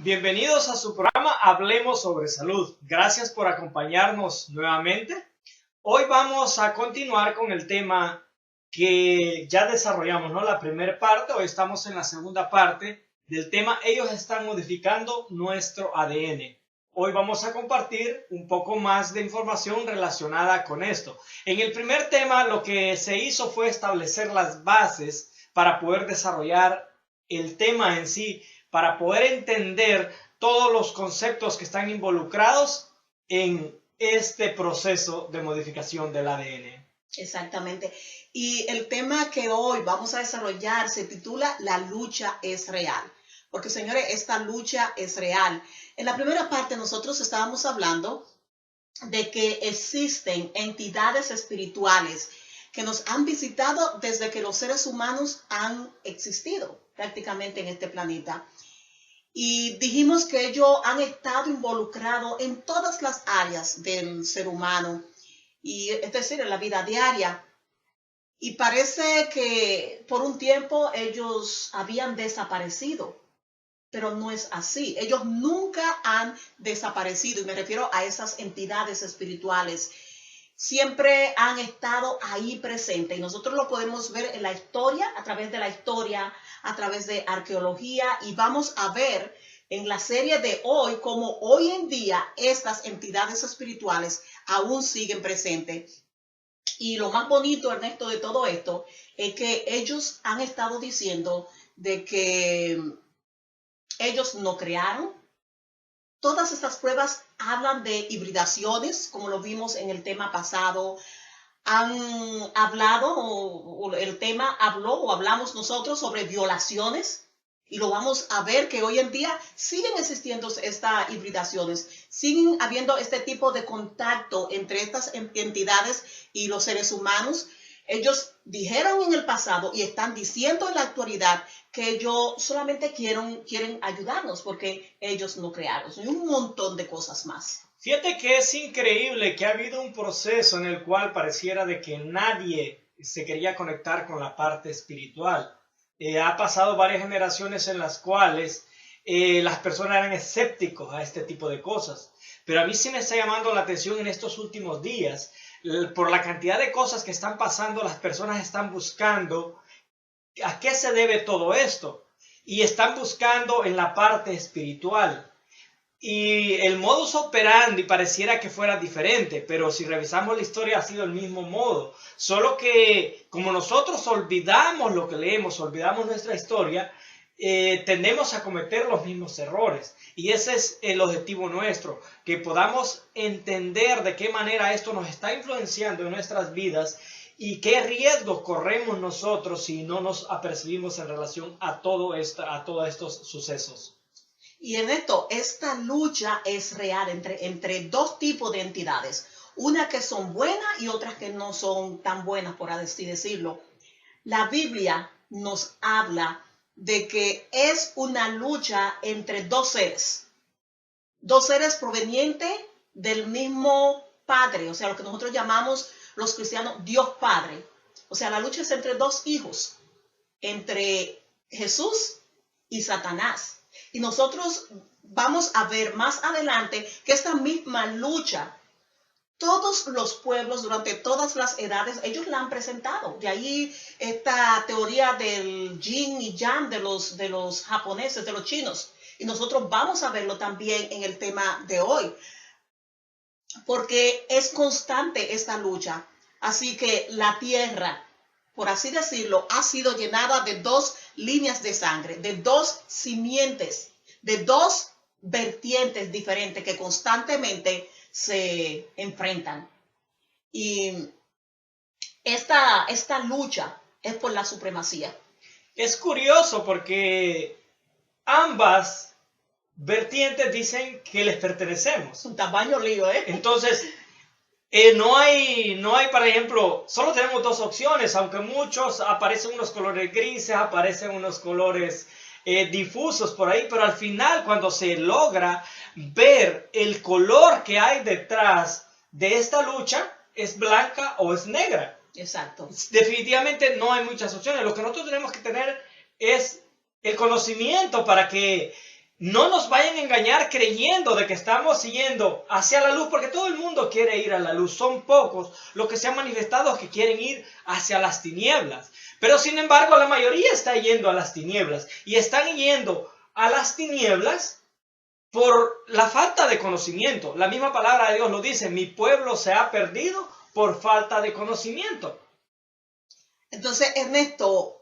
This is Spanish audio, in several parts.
Bienvenidos a su programa Hablemos sobre Salud. Gracias por acompañarnos nuevamente. Hoy vamos a continuar con el tema que ya desarrollamos, ¿no? La primera parte. Hoy estamos en la segunda parte del tema. Ellos están modificando nuestro ADN. Hoy vamos a compartir un poco más de información relacionada con esto. En el primer tema, lo que se hizo fue establecer las bases para poder desarrollar el tema en sí, para poder entender todos los conceptos que están involucrados en este proceso de modificación del ADN. Exactamente. Y el tema que hoy vamos a desarrollar se titula La lucha es real. Porque, señores, esta lucha es real. En la primera parte nosotros estábamos hablando de que existen entidades espirituales que nos han visitado desde que los seres humanos han existido prácticamente en este planeta. Y dijimos que ellos han estado involucrados en todas las áreas del ser humano, y es decir, en la vida diaria. Y parece que por un tiempo ellos habían desaparecido, pero no es así. Ellos nunca han desaparecido, y me refiero a esas entidades espirituales. Siempre han estado ahí presentes, y nosotros lo podemos ver en la historia, a través de la historia, a través de arqueología, y vamos a ver en la serie de hoy cómo hoy en día estas entidades espirituales aún siguen presentes. Y lo más bonito, Ernesto, de todo esto es que ellos han estado diciendo de que ellos no crearon. Todas estas pruebas hablan de hibridaciones, como lo vimos en el tema pasado. Han hablado, o el tema habló o hablamos nosotros sobre violaciones, y lo vamos a ver que hoy en día siguen existiendo estas hibridaciones, siguen habiendo este tipo de contacto entre estas entidades y los seres humanos. Ellos dijeron en el pasado y están diciendo en la actualidad que ellos solamente quieren ayudarnos porque ellos no crearon, y un montón de cosas más. Fíjate que es increíble que ha habido un proceso en el cual pareciera de que nadie se quería conectar con la parte espiritual. Ha pasado varias generaciones en las cuales las personas eran escépticos a este tipo de cosas. Pero a mí sí me está llamando la atención en estos últimos días, por la cantidad de cosas que están pasando. Las personas están buscando a qué se debe todo esto, y están buscando en la parte espiritual. Y el modus operandi pareciera que fuera diferente, pero si revisamos la historia ha sido el mismo modo. Solo que como nosotros olvidamos lo que leemos, olvidamos nuestra historia, tendemos a cometer los mismos errores. Y ese es el objetivo nuestro, que podamos entender de qué manera esto nos está influenciando en nuestras vidas y qué riesgos corremos nosotros si no nos apercibimos en relación a todos estos sucesos. Y en esto, esta lucha es real entre dos tipos de entidades. Unas que son buenas y otras que no son tan buenas, por así decirlo. La Biblia nos habla de que es una lucha entre dos seres. Dos seres provenientes del mismo Padre. O sea, lo que nosotros llamamos los cristianos Dios Padre. O sea, la lucha es entre dos hijos. Entre Jesús y Satanás. Y nosotros vamos a ver más adelante que esta misma lucha, todos los pueblos durante todas las edades, ellos la han presentado. De ahí esta teoría del yin y yang de los japoneses, de los chinos. Y nosotros vamos a verlo también en el tema de hoy, porque es constante esta lucha. Así que la tierra, por así decirlo, ha sido llenada de dos líneas de sangre, de dos simientes, de dos vertientes diferentes que constantemente se enfrentan. Y esta lucha es por la supremacía. Es curioso porque ambas vertientes dicen que les pertenecemos. Un tamaño lío, ¿eh? Entonces, no hay, por ejemplo, solo tenemos dos opciones, aunque muchos aparecen unos colores grises, aparecen unos colores difusos por ahí, pero al final cuando se logra ver el color que hay detrás de esta lucha, es blanca o es negra. Exacto. Definitivamente no hay muchas opciones. Lo que nosotros tenemos que tener es el conocimiento para que no nos vayan a engañar creyendo de que estamos yendo hacia la luz, porque todo el mundo quiere ir a la luz. Son pocos los que se han manifestado que quieren ir hacia las tinieblas. Pero sin embargo, la mayoría está yendo a las tinieblas. Y están yendo a las tinieblas por la falta de conocimiento. La misma palabra de Dios lo dice: mi pueblo se ha perdido por falta de conocimiento. Entonces, Ernesto,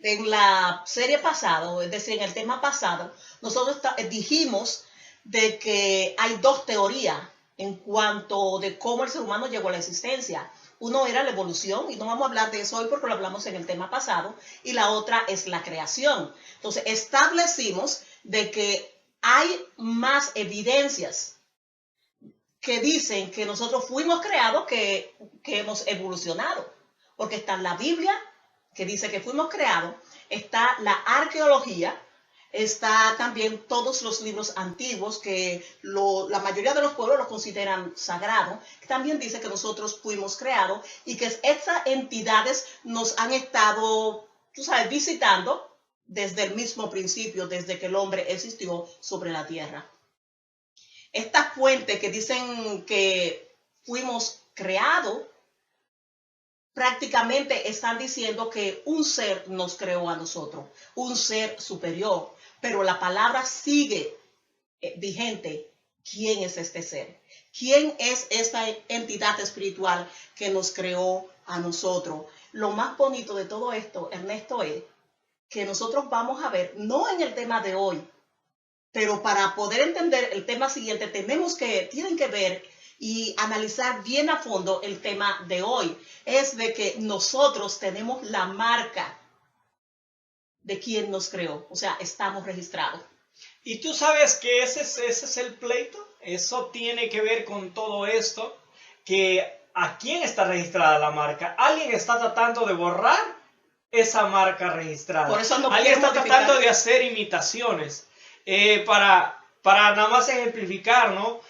en la serie pasada, es decir, en el tema pasado, nosotros dijimos de que hay dos teorías en cuanto de cómo el ser humano llegó a la existencia. Uno era la evolución, y no vamos a hablar de eso hoy porque lo hablamos en el tema pasado, y la otra es la creación. Entonces, establecimos de que hay más evidencias que dicen que nosotros fuimos creados que hemos evolucionado, porque está en la Biblia, que dice que fuimos creados, está la arqueología, está también todos los libros antiguos que la mayoría de los pueblos los consideran sagrados, que también dice que nosotros fuimos creados y que estas entidades nos han estado, tú sabes, visitando desde el mismo principio, desde que el hombre existió sobre la tierra. Estas fuentes que dicen que fuimos creados, prácticamente están diciendo que un ser nos creó a nosotros, un ser superior, pero la palabra sigue vigente. ¿Quién es este ser? ¿Quién es esta entidad espiritual que nos creó a nosotros? Lo más bonito de todo esto, Ernesto, es que nosotros vamos a ver, no en el tema de hoy, pero para poder entender el tema siguiente, tienen que ver y analizar bien a fondo el tema de hoy. Es de que nosotros tenemos la marca de quien nos creó. O sea, estamos registrados. Y tú sabes que ese es el pleito. Eso tiene que ver con todo esto. Que ¿a quién está registrada la marca? Alguien está tratando de borrar esa marca registrada. Por eso no alguien está tratando de hacer imitaciones. Para nada más ejemplificar, ¿no?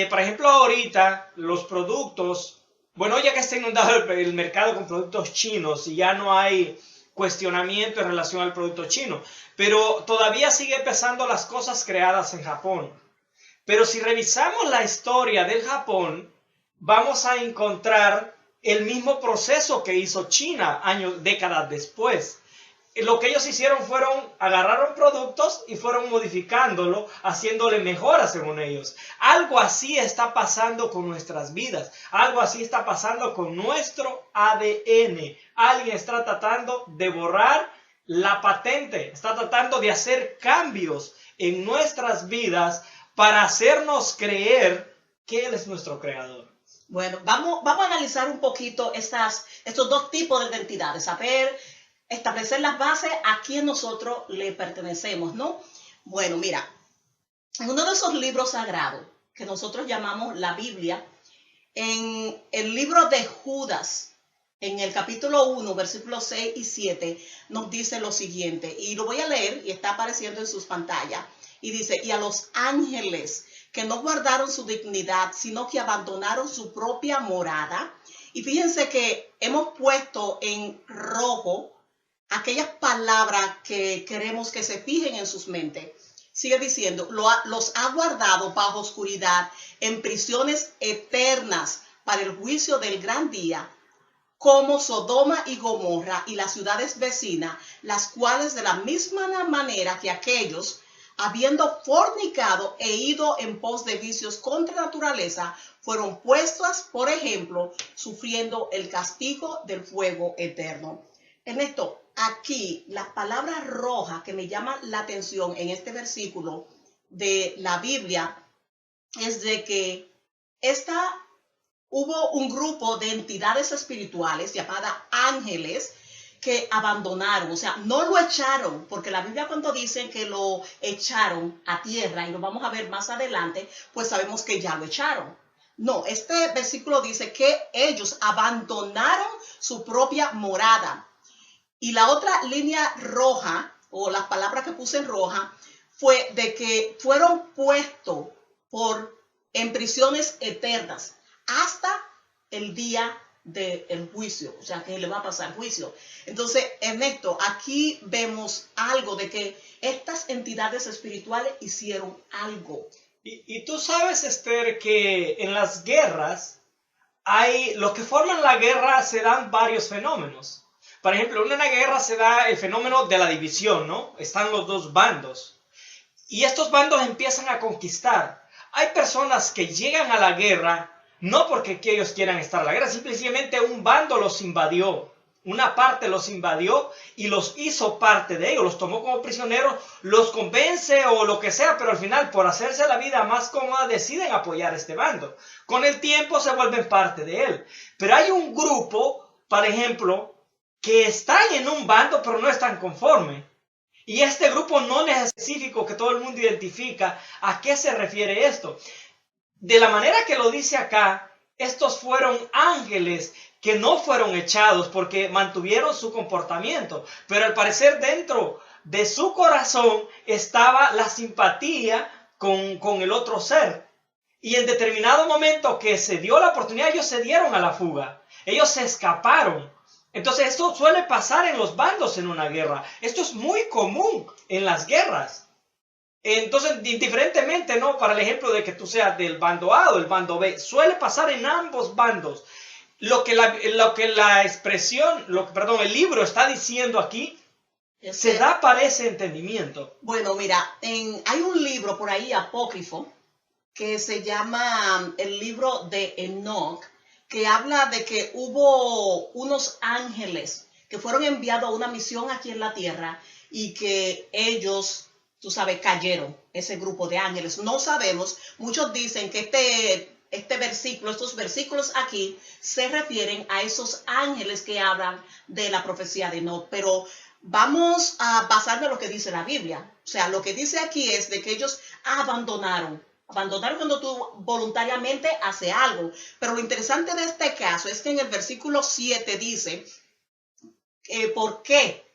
Por ejemplo, ahorita los productos, bueno, ya que está inundado el mercado con productos chinos y ya no hay cuestionamiento en relación al producto chino, pero todavía sigue pesando las cosas creadas en Japón. Pero si revisamos la historia del Japón, vamos a encontrar el mismo proceso que hizo China décadas después. Lo que ellos hicieron agarraron productos y fueron modificándolo, haciéndole mejoras según ellos. Algo así está pasando con nuestras vidas. Algo así está pasando con nuestro ADN. Alguien está tratando de borrar la patente. Está tratando de hacer cambios en nuestras vidas para hacernos creer que Él es nuestro creador. Bueno, vamos a analizar un poquito estos dos tipos de identidades. Establecer las bases a quien nosotros le pertenecemos, ¿no? Bueno, mira, en uno de esos libros sagrados que nosotros llamamos la Biblia, en el libro de Judas, en el capítulo 1, versículos 6 y 7, nos dice lo siguiente, y lo voy a leer y está apareciendo en sus pantallas, y dice: y a los ángeles que no guardaron su dignidad, sino que abandonaron su propia morada. Y fíjense que hemos puesto en rojo aquellas palabras que queremos que se fijen en sus mentes. Sigue diciendo: los ha guardado bajo oscuridad en prisiones eternas para el juicio del gran día, como Sodoma y Gomorra y las ciudades vecinas, las cuales de la misma manera que aquellos, habiendo fornicado e ido en pos de vicios contra naturaleza, fueron puestas, por ejemplo, sufriendo el castigo del fuego eterno. Ernesto, aquí las palabras rojas que me llaman la atención en este versículo de la Biblia es de que hubo un grupo de entidades espirituales llamadas ángeles que abandonaron, o sea, no lo echaron, porque la Biblia cuando dice que lo echaron a tierra, y lo vamos a ver más adelante, pues sabemos que ya lo echaron. No, este versículo dice que ellos abandonaron su propia morada. Y la otra línea roja, o las palabras que puse en roja, fue de que fueron puestos en prisiones eternas hasta el día del juicio, o sea, que le va a pasar juicio. Entonces, Ernesto, aquí vemos algo de que estas entidades espirituales hicieron algo. Y tú sabes, Esther, que en las guerras lo que forman la guerra se dan varios fenómenos. Por ejemplo, en una guerra se da el fenómeno de la división, ¿no? Están los dos bandos. Y estos bandos empiezan a conquistar. Hay personas que llegan a la guerra no porque ellos quieran estar en la guerra, simplemente un bando los invadió. Una parte los invadió y los hizo parte de ellos, los tomó como prisioneros, los convence o lo que sea, pero al final, por hacerse la vida más cómoda, deciden apoyar este bando. Con el tiempo se vuelven parte de él. Pero hay un grupo, por ejemplo, que están en un bando, pero no están conformes. Y este grupo no es específico que todo el mundo identifica a qué se refiere esto. De la manera que lo dice acá, estos fueron ángeles que no fueron echados porque mantuvieron su comportamiento, pero al parecer dentro de su corazón estaba la simpatía con el otro ser. Y en determinado momento que se dio la oportunidad, ellos se dieron a la fuga, ellos se escaparon. Entonces esto suele pasar en los bandos en una guerra, esto es muy común en las guerras. Entonces, indiferentemente, ¿no? Para el ejemplo de que tú seas del bando A o del bando B, suele pasar en ambos bandos. Lo que la expresión, el libro está diciendo aquí, se da para ese entendimiento. Bueno, mira, hay un libro por ahí apócrifo que se llama el libro de Enoch, que habla de que hubo unos ángeles que fueron enviados a una misión aquí en la tierra y que ellos, tú sabes, cayeron, ese grupo de ángeles. No sabemos, muchos dicen que estos versículos aquí se refieren a esos ángeles que hablan de la profecía de Enoch, pero vamos a basarnos en lo que dice la Biblia. O sea, lo que dice aquí es de que ellos abandonaron cuando tú voluntariamente haces algo. Pero lo interesante de este caso es que en el versículo 7 dice, ¿por qué?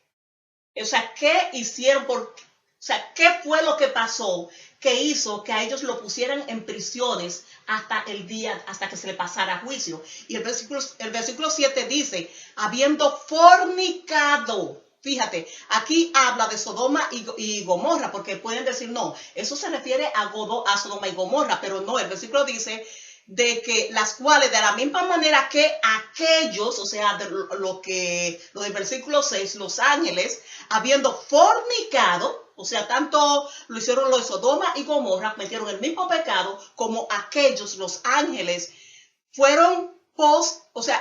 O sea, ¿qué hicieron? ¿Qué fue lo que pasó que hizo que a ellos lo pusieran en prisiones hasta que se le pasara juicio? Y el versículo 7 dice, habiendo fornicado. Fíjate, aquí habla de Sodoma y Gomorra, porque pueden decir, no, eso se refiere a Sodoma y Gomorra, pero no, el versículo dice de que las cuales de la misma manera que aquellos, o sea, lo del versículo 6, los ángeles, habiendo fornicado, o sea, tanto lo hicieron los de Sodoma y Gomorra, cometieron el mismo pecado como aquellos, los ángeles, fueron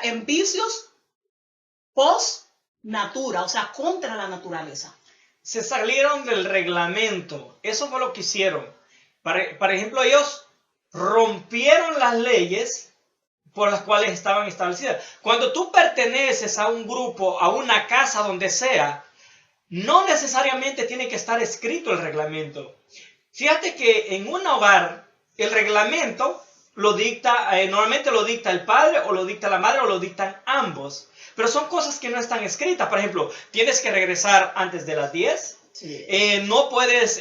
en vicios natura, o sea, contra la naturaleza. Se salieron del reglamento. Eso fue lo que hicieron. Por ejemplo, ellos rompieron las leyes por las cuales estaban establecidas. Cuando tú perteneces a un grupo, a una casa, donde sea, no necesariamente tiene que estar escrito el reglamento. Fíjate que en un hogar, el reglamento normalmente lo dicta el padre, o lo dicta la madre, o lo dictan ambos. Pero son cosas que no están escritas. Por ejemplo, tienes que regresar antes de las 10. Sí. No puedes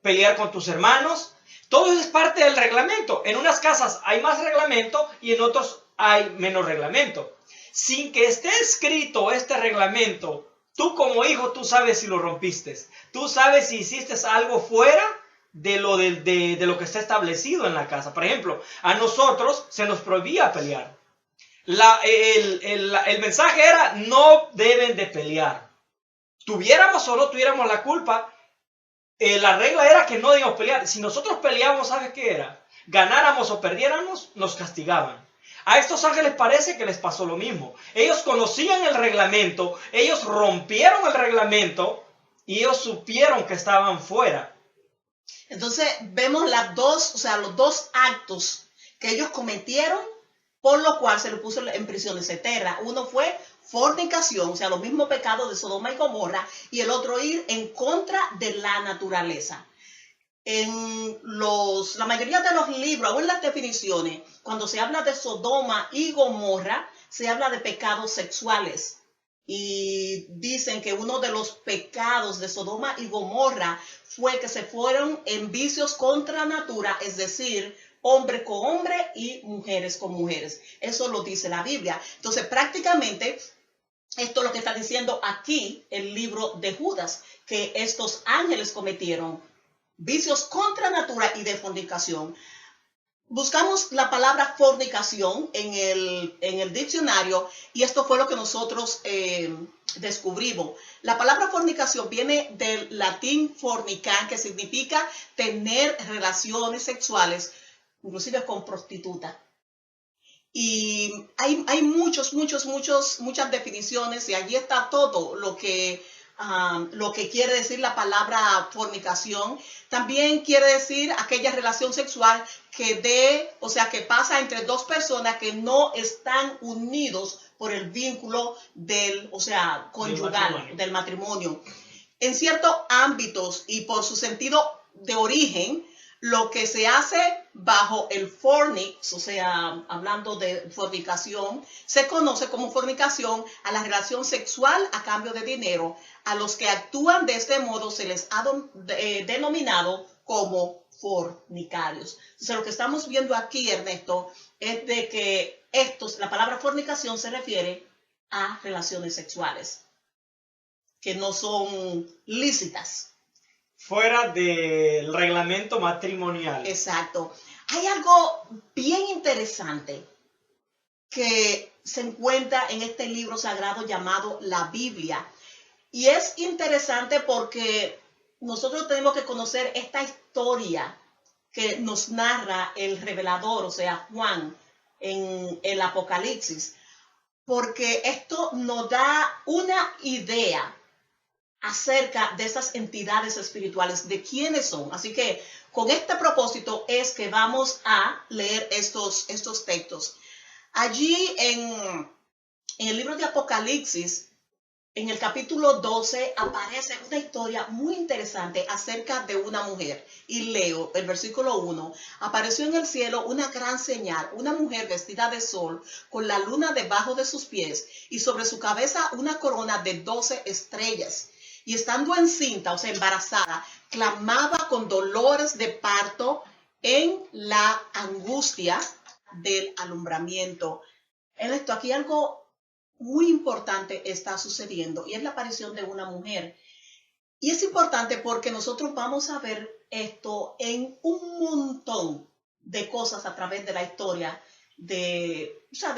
pelear con tus hermanos. Todo eso es parte del reglamento. En unas casas hay más reglamento y en otros hay menos reglamento. Sin que esté escrito este reglamento, tú como hijo, tú sabes si lo rompiste. Tú sabes si hiciste algo fuera de lo que está establecido en la casa. Por ejemplo, a nosotros se nos prohibía pelear. El mensaje era, no deben de pelear. Tuviéramos o no tuviéramos la culpa, la regla era que no debíamos pelear. Si nosotros peleábamos, ¿sabes qué era? Ganáramos o perdiéramos, nos castigaban. A estos ángeles parece que les pasó lo mismo. Dos conocían el reglamento, ellos rompieron el reglamento y ellos supieron que estaban fuera. Entonces vemos los dos actos que ellos cometieron, por lo cual se le puso en prisiones eternas. Uno fue fornicación, o sea, los mismos pecados de Sodoma y Gomorra, y el otro ir en contra de la naturaleza. En la mayoría de los libros, o en las definiciones, cuando se habla de Sodoma y Gomorra, se habla de pecados sexuales. Y dicen que uno de los pecados de Sodoma y Gomorra fue que se fueron en vicios contra natura, es decir, hombre con hombre y mujeres con mujeres. Eso lo dice la Biblia. Entonces, prácticamente, esto es lo que está diciendo aquí el libro de Judas, que estos ángeles cometieron vicios contra natura y de fornicación. Buscamos la palabra fornicación en el diccionario y esto fue lo que nosotros descubrimos. La palabra fornicación viene del latín fornicar, que significa tener relaciones sexuales, inclusive con prostitutas. Y hay muchas definiciones y allí está todo lo que quiere decir la palabra fornicación. También quiere decir aquella relación sexual que pasa entre dos personas que no están unidos por el vínculo conyugal, del matrimonio. En ciertos ámbitos y por su sentido de origen, lo que se hace bajo el fornix, hablando de fornicación, se conoce como fornicación a la relación sexual a cambio de dinero. A los que actúan de este modo se les ha denominado como fornicarios. Entonces, lo que estamos viendo aquí, Ernesto, es de que la palabra fornicación se refiere a relaciones sexuales que no son lícitas. Fuera del reglamento matrimonial. Exacto. Hay algo bien interesante que se encuentra en este libro sagrado llamado la Biblia. Y es interesante porque nosotros tenemos que conocer esta historia que nos narra el revelador, Juan, en el Apocalipsis, porque esto nos da una idea acerca de esas entidades espirituales, de quiénes son. Así que con este propósito es que vamos a leer estos textos. Allí en el libro de Apocalipsis, en el capítulo 12, aparece una historia muy interesante acerca de una mujer. Y leo el versículo 1. Apareció en el cielo una gran señal, una mujer vestida de sol, con la luna debajo de sus pies, y sobre su cabeza una corona de 12 estrellas. Y estando encinta, embarazada, clamaba con dolores de parto en la angustia del alumbramiento. En esto, aquí algo muy importante está sucediendo y es la aparición de una mujer. Y es importante porque nosotros vamos a ver esto en un montón de cosas a través de la historia, de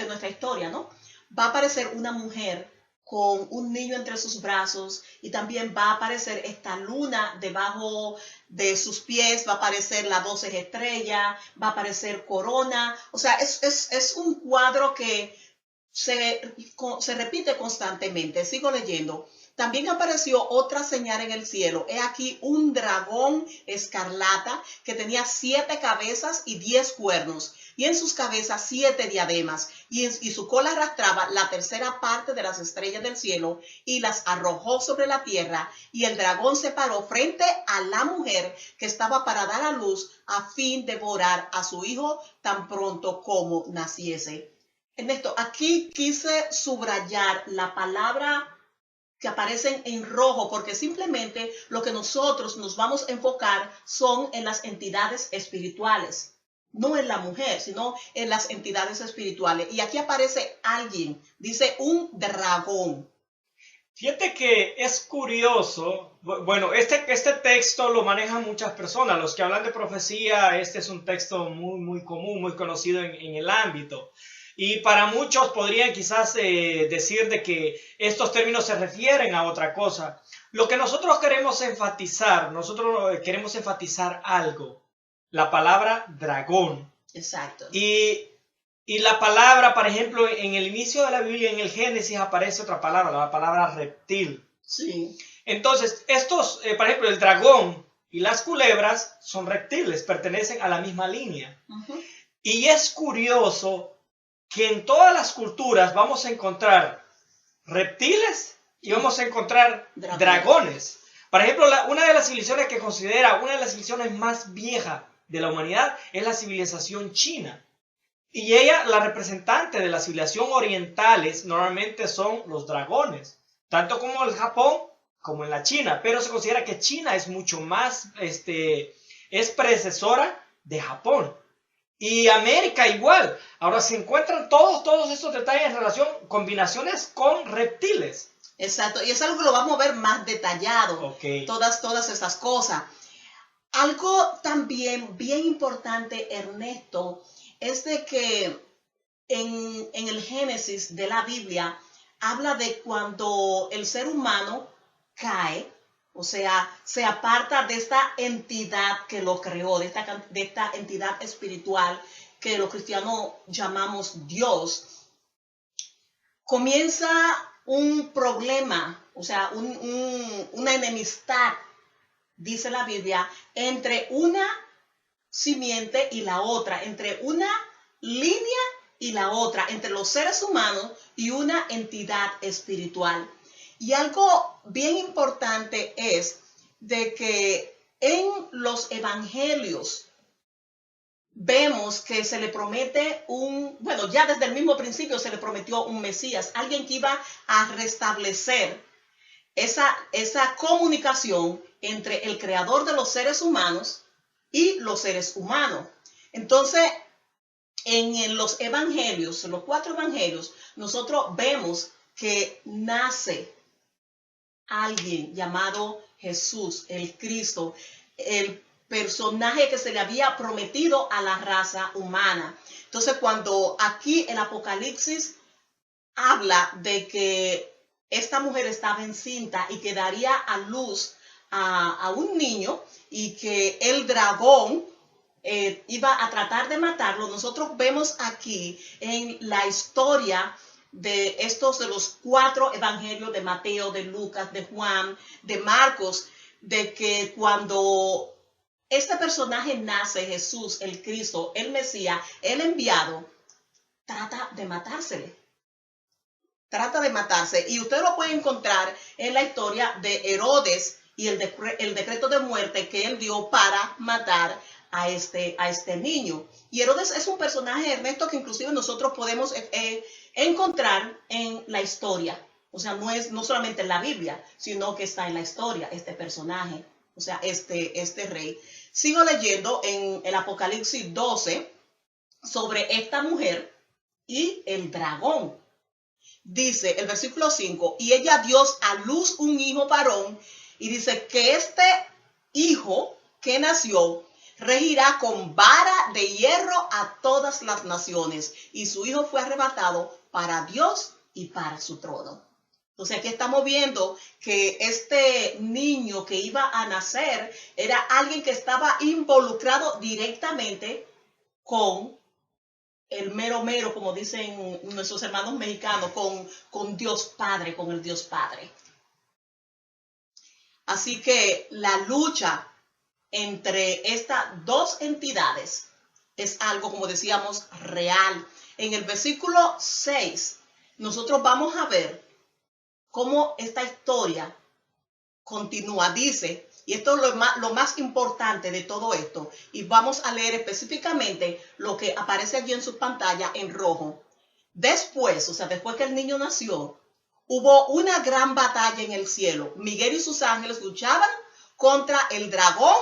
nuestra historia, ¿no? Va a aparecer una mujer con un niño entre sus brazos y también va a aparecer esta luna debajo de sus pies, va a aparecer las 12 estrellas, va a aparecer corona. Es un cuadro que se repite constantemente. Sigo leyendo. También apareció otra señal en el cielo. He aquí un dragón escarlata que tenía 7 cabezas y 10 cuernos, y en sus cabezas 7 diademas, y su cola arrastraba la tercera parte de las estrellas del cielo y las arrojó sobre la tierra. Y el dragón se paró frente a la mujer que estaba para dar a luz, a fin de devorar a su hijo tan pronto como naciese. Ernesto, aquí quise subrayar la palabra que aparecen en rojo, porque simplemente lo que nosotros nos vamos a enfocar son en las entidades espirituales, no en la mujer, sino en las entidades espirituales. Y aquí aparece alguien, dice un dragón. Fíjate que es curioso, bueno, este texto lo manejan muchas personas, los que hablan de profecía, este es un texto muy común, muy conocido en el ámbito. Y para muchos podrían quizás decir de que estos términos se refieren a otra cosa. Lo que nosotros queremos enfatizar algo, la palabra dragón. Exacto. Y la palabra, por ejemplo, en el inicio de la Biblia, en el Génesis, aparece otra palabra, la palabra reptil. Sí. Entonces, estos, por ejemplo, el dragón y las culebras son reptiles, pertenecen a la misma línea. Uh-huh. Y es curioso que en todas las culturas vamos a encontrar reptiles y vamos a encontrar dragones. Por ejemplo, una de las civilizaciones que considera una de las civilizaciones más viejas de la humanidad es la civilización china. Y ella, la representante de la civilización orientales, normalmente son los dragones, tanto como en el Japón como en la China. Pero se considera que China es mucho más, es predecesora de Japón. Y América igual. Ahora se encuentran todos estos detalles en relación, combinaciones con reptiles. Exacto, y es algo que lo vamos a ver más detallado, Okay. todas esas cosas. Algo también bien importante, Ernesto, es de que en el Génesis de la Biblia habla de cuando el ser humano cae, o sea, se aparta de esta entidad que lo creó, de esta entidad espiritual que los cristianos llamamos Dios. Comienza un problema, o sea, una enemistad, dice la Biblia, entre una simiente y la otra, entre una línea y la otra, entre los seres humanos y una entidad espiritual. Y algo bien importante es de que en los evangelios vemos que se le promete bueno, ya desde el mismo principio se le prometió un Mesías, alguien que iba a restablecer esa comunicación entre el creador de los seres humanos y los seres humanos. Entonces, en los evangelios, en los 4 evangelios, nosotros vemos que nace alguien llamado Jesús, el Cristo, el personaje que se le había prometido a la raza humana. Entonces, cuando aquí el Apocalipsis habla de que esta mujer estaba encinta y que daría a luz a un niño y que el dragón iba a tratar de matarlo, nosotros vemos aquí en la historia de los 4 evangelios de Mateo, de Lucas, de Juan, de Marcos, de que cuando este personaje nace, Jesús, el Cristo, el Mesías, el enviado, trata de matársele. Trata de matarse. Y usted lo puede encontrar en la historia de Herodes y el decreto de muerte que él dio para matar a este niño. Y Herodes es un personaje, Ernesto, que inclusive nosotros podemos encontrar en la historia. O sea, no solamente en la Biblia, sino que está en la historia este personaje, o sea, este rey. Sigo leyendo en el Apocalipsis 12 sobre esta mujer y el dragón. Dice el versículo 5, y ella dio a luz un hijo varón, y dice que este hijo que nació regirá con vara de hierro a todas las naciones, y su hijo fue arrebatado para Dios y para su trono. Entonces aquí estamos viendo que este niño que iba a nacer era alguien que estaba involucrado directamente con el mero, como dicen nuestros hermanos mexicanos, con Dios Padre, con el Dios Padre. Así que la lucha entre estas 2 entidades es algo, como decíamos, real. En el versículo 6, nosotros vamos a ver cómo esta historia continúa. Dice, y esto es lo más importante de todo esto, y vamos a leer específicamente lo que aparece allí en su pantalla en rojo. Después, o sea, después que el niño nació, hubo una gran batalla en el cielo. Miguel y sus ángeles luchaban contra el dragón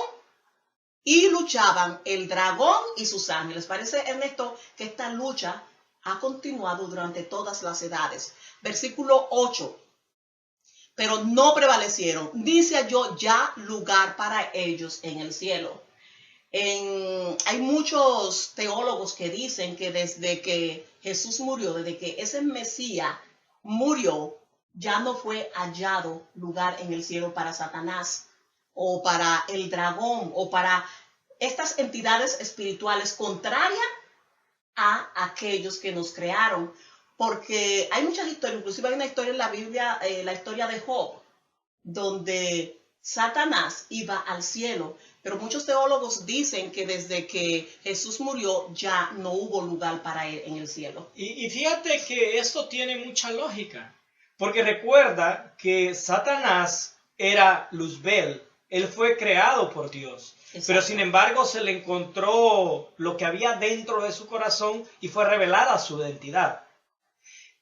y luchaban el dragón y sus ángeles. Parece, Ernesto, que esta lucha ha continuado durante todas las edades. Versículo 8. Pero no prevalecieron, ni se halló ya lugar para ellos en el cielo. Hay muchos teólogos que dicen que desde que Jesús murió, desde que ese Mesías murió, ya no fue hallado lugar en el cielo para Satanás o para el dragón o para estas entidades espirituales contrarias a aquellos que nos crearon. Porque hay muchas historias, inclusive hay una historia en la Biblia, la historia de Job, donde Satanás iba al cielo, pero muchos teólogos dicen que desde que Jesús murió ya no hubo lugar para él en el cielo. Y fíjate que esto tiene mucha lógica, porque recuerda que Satanás era Luzbel, él fue creado por Dios. Exacto. Pero sin embargo se le encontró lo que había dentro de su corazón y fue revelada su identidad.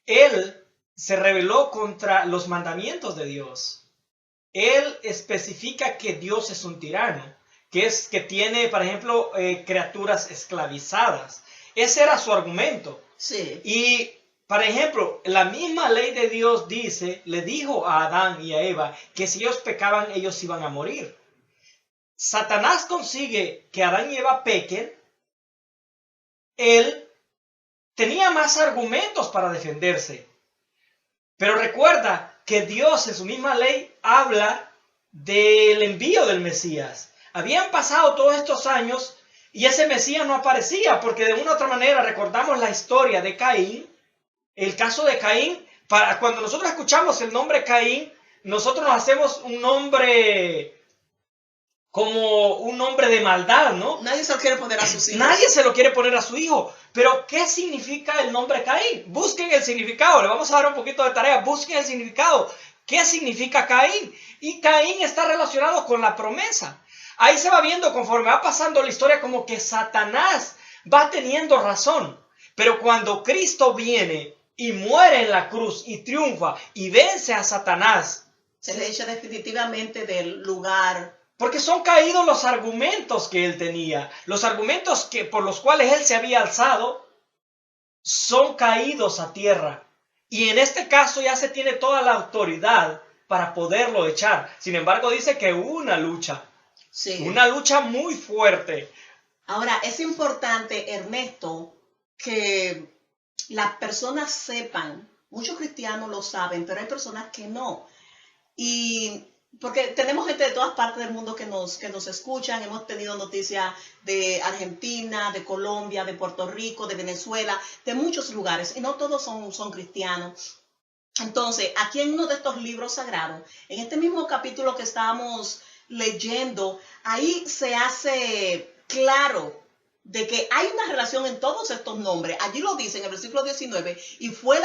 Él se rebeló contra los mandamientos de Dios. Él especifica que Dios es un tirano, que tiene, por ejemplo, criaturas esclavizadas. Ese era su argumento. Sí. Y, por ejemplo, la misma ley de Dios le dijo a Adán y a Eva que si ellos pecaban, ellos iban a morir. Satanás consigue que Adán y Eva pequen. Él tenía más argumentos para defenderse. Pero recuerda que Dios en su misma ley habla del envío del Mesías. Habían pasado todos estos años y ese Mesías no aparecía, porque de una u otra manera recordamos la historia de Caín, el caso de Caín. Cuando nosotros escuchamos el nombre Caín, nosotros nos hacemos un nombre como un nombre de maldad, ¿no? Nadie se lo quiere poner a sus hijos. Nadie se lo quiere poner a su hijo. Pero, ¿qué significa el nombre Caín? Busquen el significado. Le vamos a dar un poquito de tarea. Busquen el significado. ¿Qué significa Caín? Y Caín está relacionado con la promesa. Ahí se va viendo conforme va pasando la historia como que Satanás va teniendo razón. Pero cuando Cristo viene y muere en la cruz y triunfa y vence a Satanás, se le echa definitivamente del lugar. Porque son caídos los argumentos que él tenía. Los argumentos por los cuales él se había alzado son caídos a tierra. Y en este caso ya se tiene toda la autoridad para poderlo echar. Sin embargo, dice que hubo una lucha. Sí. Una lucha muy fuerte. Ahora, es importante, Ernesto, que las personas sepan. Muchos cristianos lo saben, pero hay personas que no. Y porque tenemos gente de todas partes del mundo que nos escuchan. Hemos tenido noticias de Argentina, de Colombia, de Puerto Rico, de Venezuela, de muchos lugares. Y no todos son cristianos. Entonces, aquí en uno de estos libros sagrados, en este mismo capítulo que estábamos leyendo, ahí se hace claro de que hay una relación en todos estos nombres. Allí lo dice en el versículo 19, y fue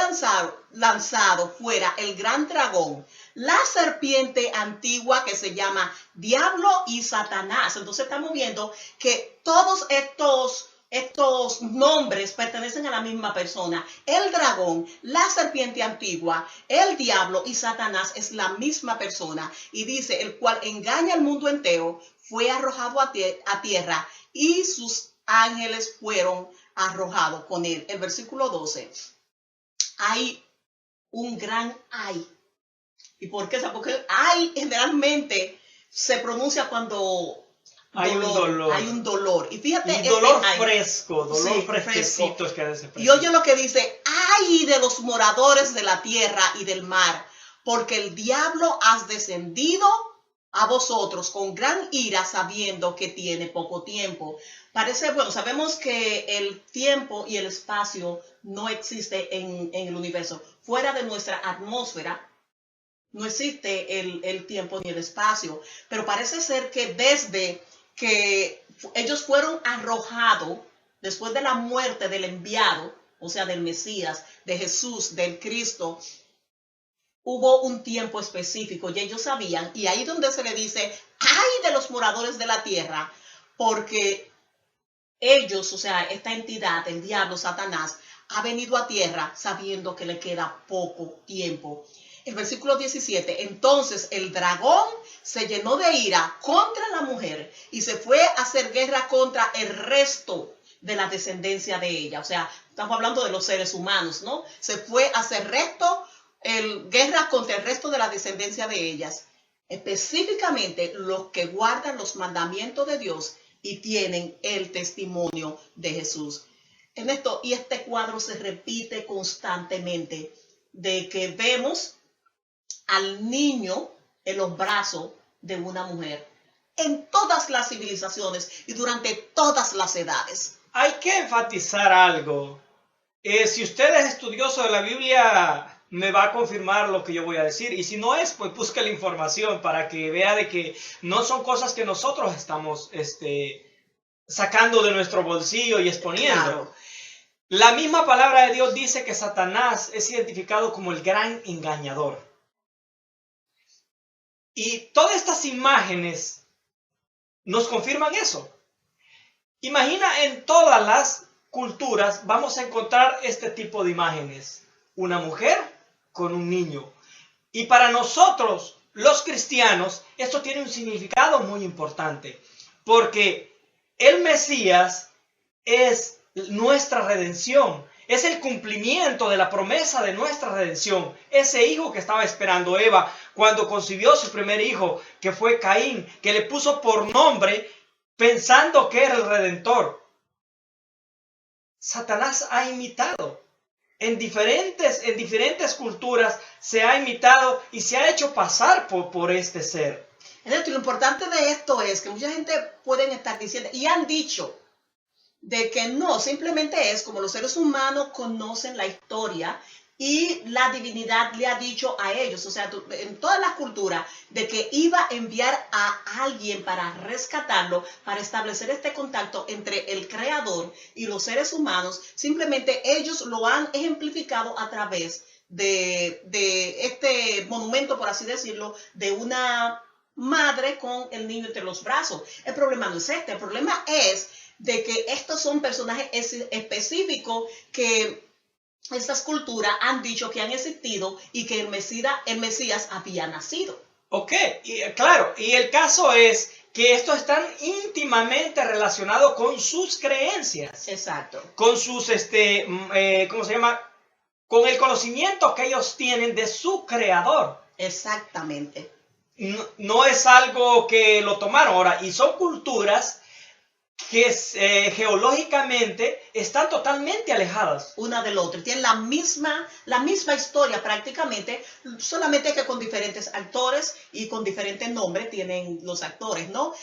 lanzado fuera el gran dragón, la serpiente antigua que se llama Diablo y Satanás. Entonces estamos viendo que todos estos nombres pertenecen a la misma persona. El dragón, la serpiente antigua, el diablo y Satanás es la misma persona. Y dice, el cual engaña al mundo entero, fue arrojado a tierra y sus ángeles fueron arrojados con él. El versículo 12. Hay un gran ay. ¿Y por qué? Porque ay generalmente se pronuncia cuando hay un dolor. Y fíjate, y dolor fresco, dolor sí, fresquecito. Es que y oye lo que dice, ay de los moradores de la tierra y del mar, porque el diablo has descendido a vosotros con gran ira, sabiendo que tiene poco tiempo. Sabemos que el tiempo y el espacio no existe en el universo. Fuera de nuestra atmósfera no existe el tiempo ni el espacio. Pero parece ser que desde que ellos fueron arrojados, después de la muerte del enviado, o sea, del Mesías, de Jesús, del Cristo, hubo un tiempo específico y ellos sabían, y ahí donde se le dice, ay de los moradores de la tierra, porque ellos, o sea, esta entidad, el diablo, Satanás, ha venido a tierra sabiendo que le queda poco tiempo. El versículo 17, entonces el dragón se llenó de ira contra la mujer y se fue a hacer guerra contra el resto de la descendencia de ella. O sea, estamos hablando de los seres humanos, ¿no? Se fue a hacer guerra contra el resto de la descendencia de ellas, específicamente los que guardan los mandamientos de Dios y tienen el testimonio de Jesús. En esto, y este cuadro se repite constantemente, de que vemos al niño en los brazos de una mujer en todas las civilizaciones y durante todas las edades. Hay que enfatizar algo. Si usted es estudioso de la Biblia, me va a confirmar lo que yo voy a decir. Y si no es, pues busque la información para que vea de que no son cosas que nosotros estamos sacando de nuestro bolsillo y exponiendo. Claro. La misma palabra de Dios dice que Satanás es identificado como el gran engañador. Y todas estas imágenes nos confirman eso. Imagina, en todas las culturas vamos a encontrar este tipo de imágenes. Una mujer con un niño. Y para nosotros, los cristianos, esto tiene un significado muy importante. porque el Mesías es nuestra redención. Es el cumplimiento de la promesa de nuestra redención. Ese hijo que estaba esperando Eva cuando concibió su primer hijo, que fue Caín, que le puso por nombre pensando que era el Redentor. Satanás ha imitado. En diferentes culturas se ha imitado y se ha hecho pasar por este ser. Entonces, lo importante de esto es que mucha gente pueden estar diciendo, y han dicho, de que no, simplemente es como los seres humanos conocen la historia y la divinidad le ha dicho a ellos, o sea, en todas las culturas, de que iba a enviar a alguien para rescatarlo, para establecer este contacto entre el creador y los seres humanos. Simplemente ellos lo han ejemplificado a través de este monumento, por así decirlo, de una madre con el niño entre los brazos. El problema no es este, el problema es de que estos son personajes específicos que estas culturas han dicho que han existido y que el Mesías había nacido. Ok, claro, y el caso es que estos están íntimamente relacionados con sus creencias. Exacto. Con sus, ¿cómo se llama? Con el conocimiento que ellos tienen de su creador. Exactamente. No es algo que lo tomaron ahora, y son culturas que geológicamente están totalmente alejadas una del otro, tienen la misma historia prácticamente, solamente que con diferentes actores y con diferentes nombres tienen los actores, ¿no?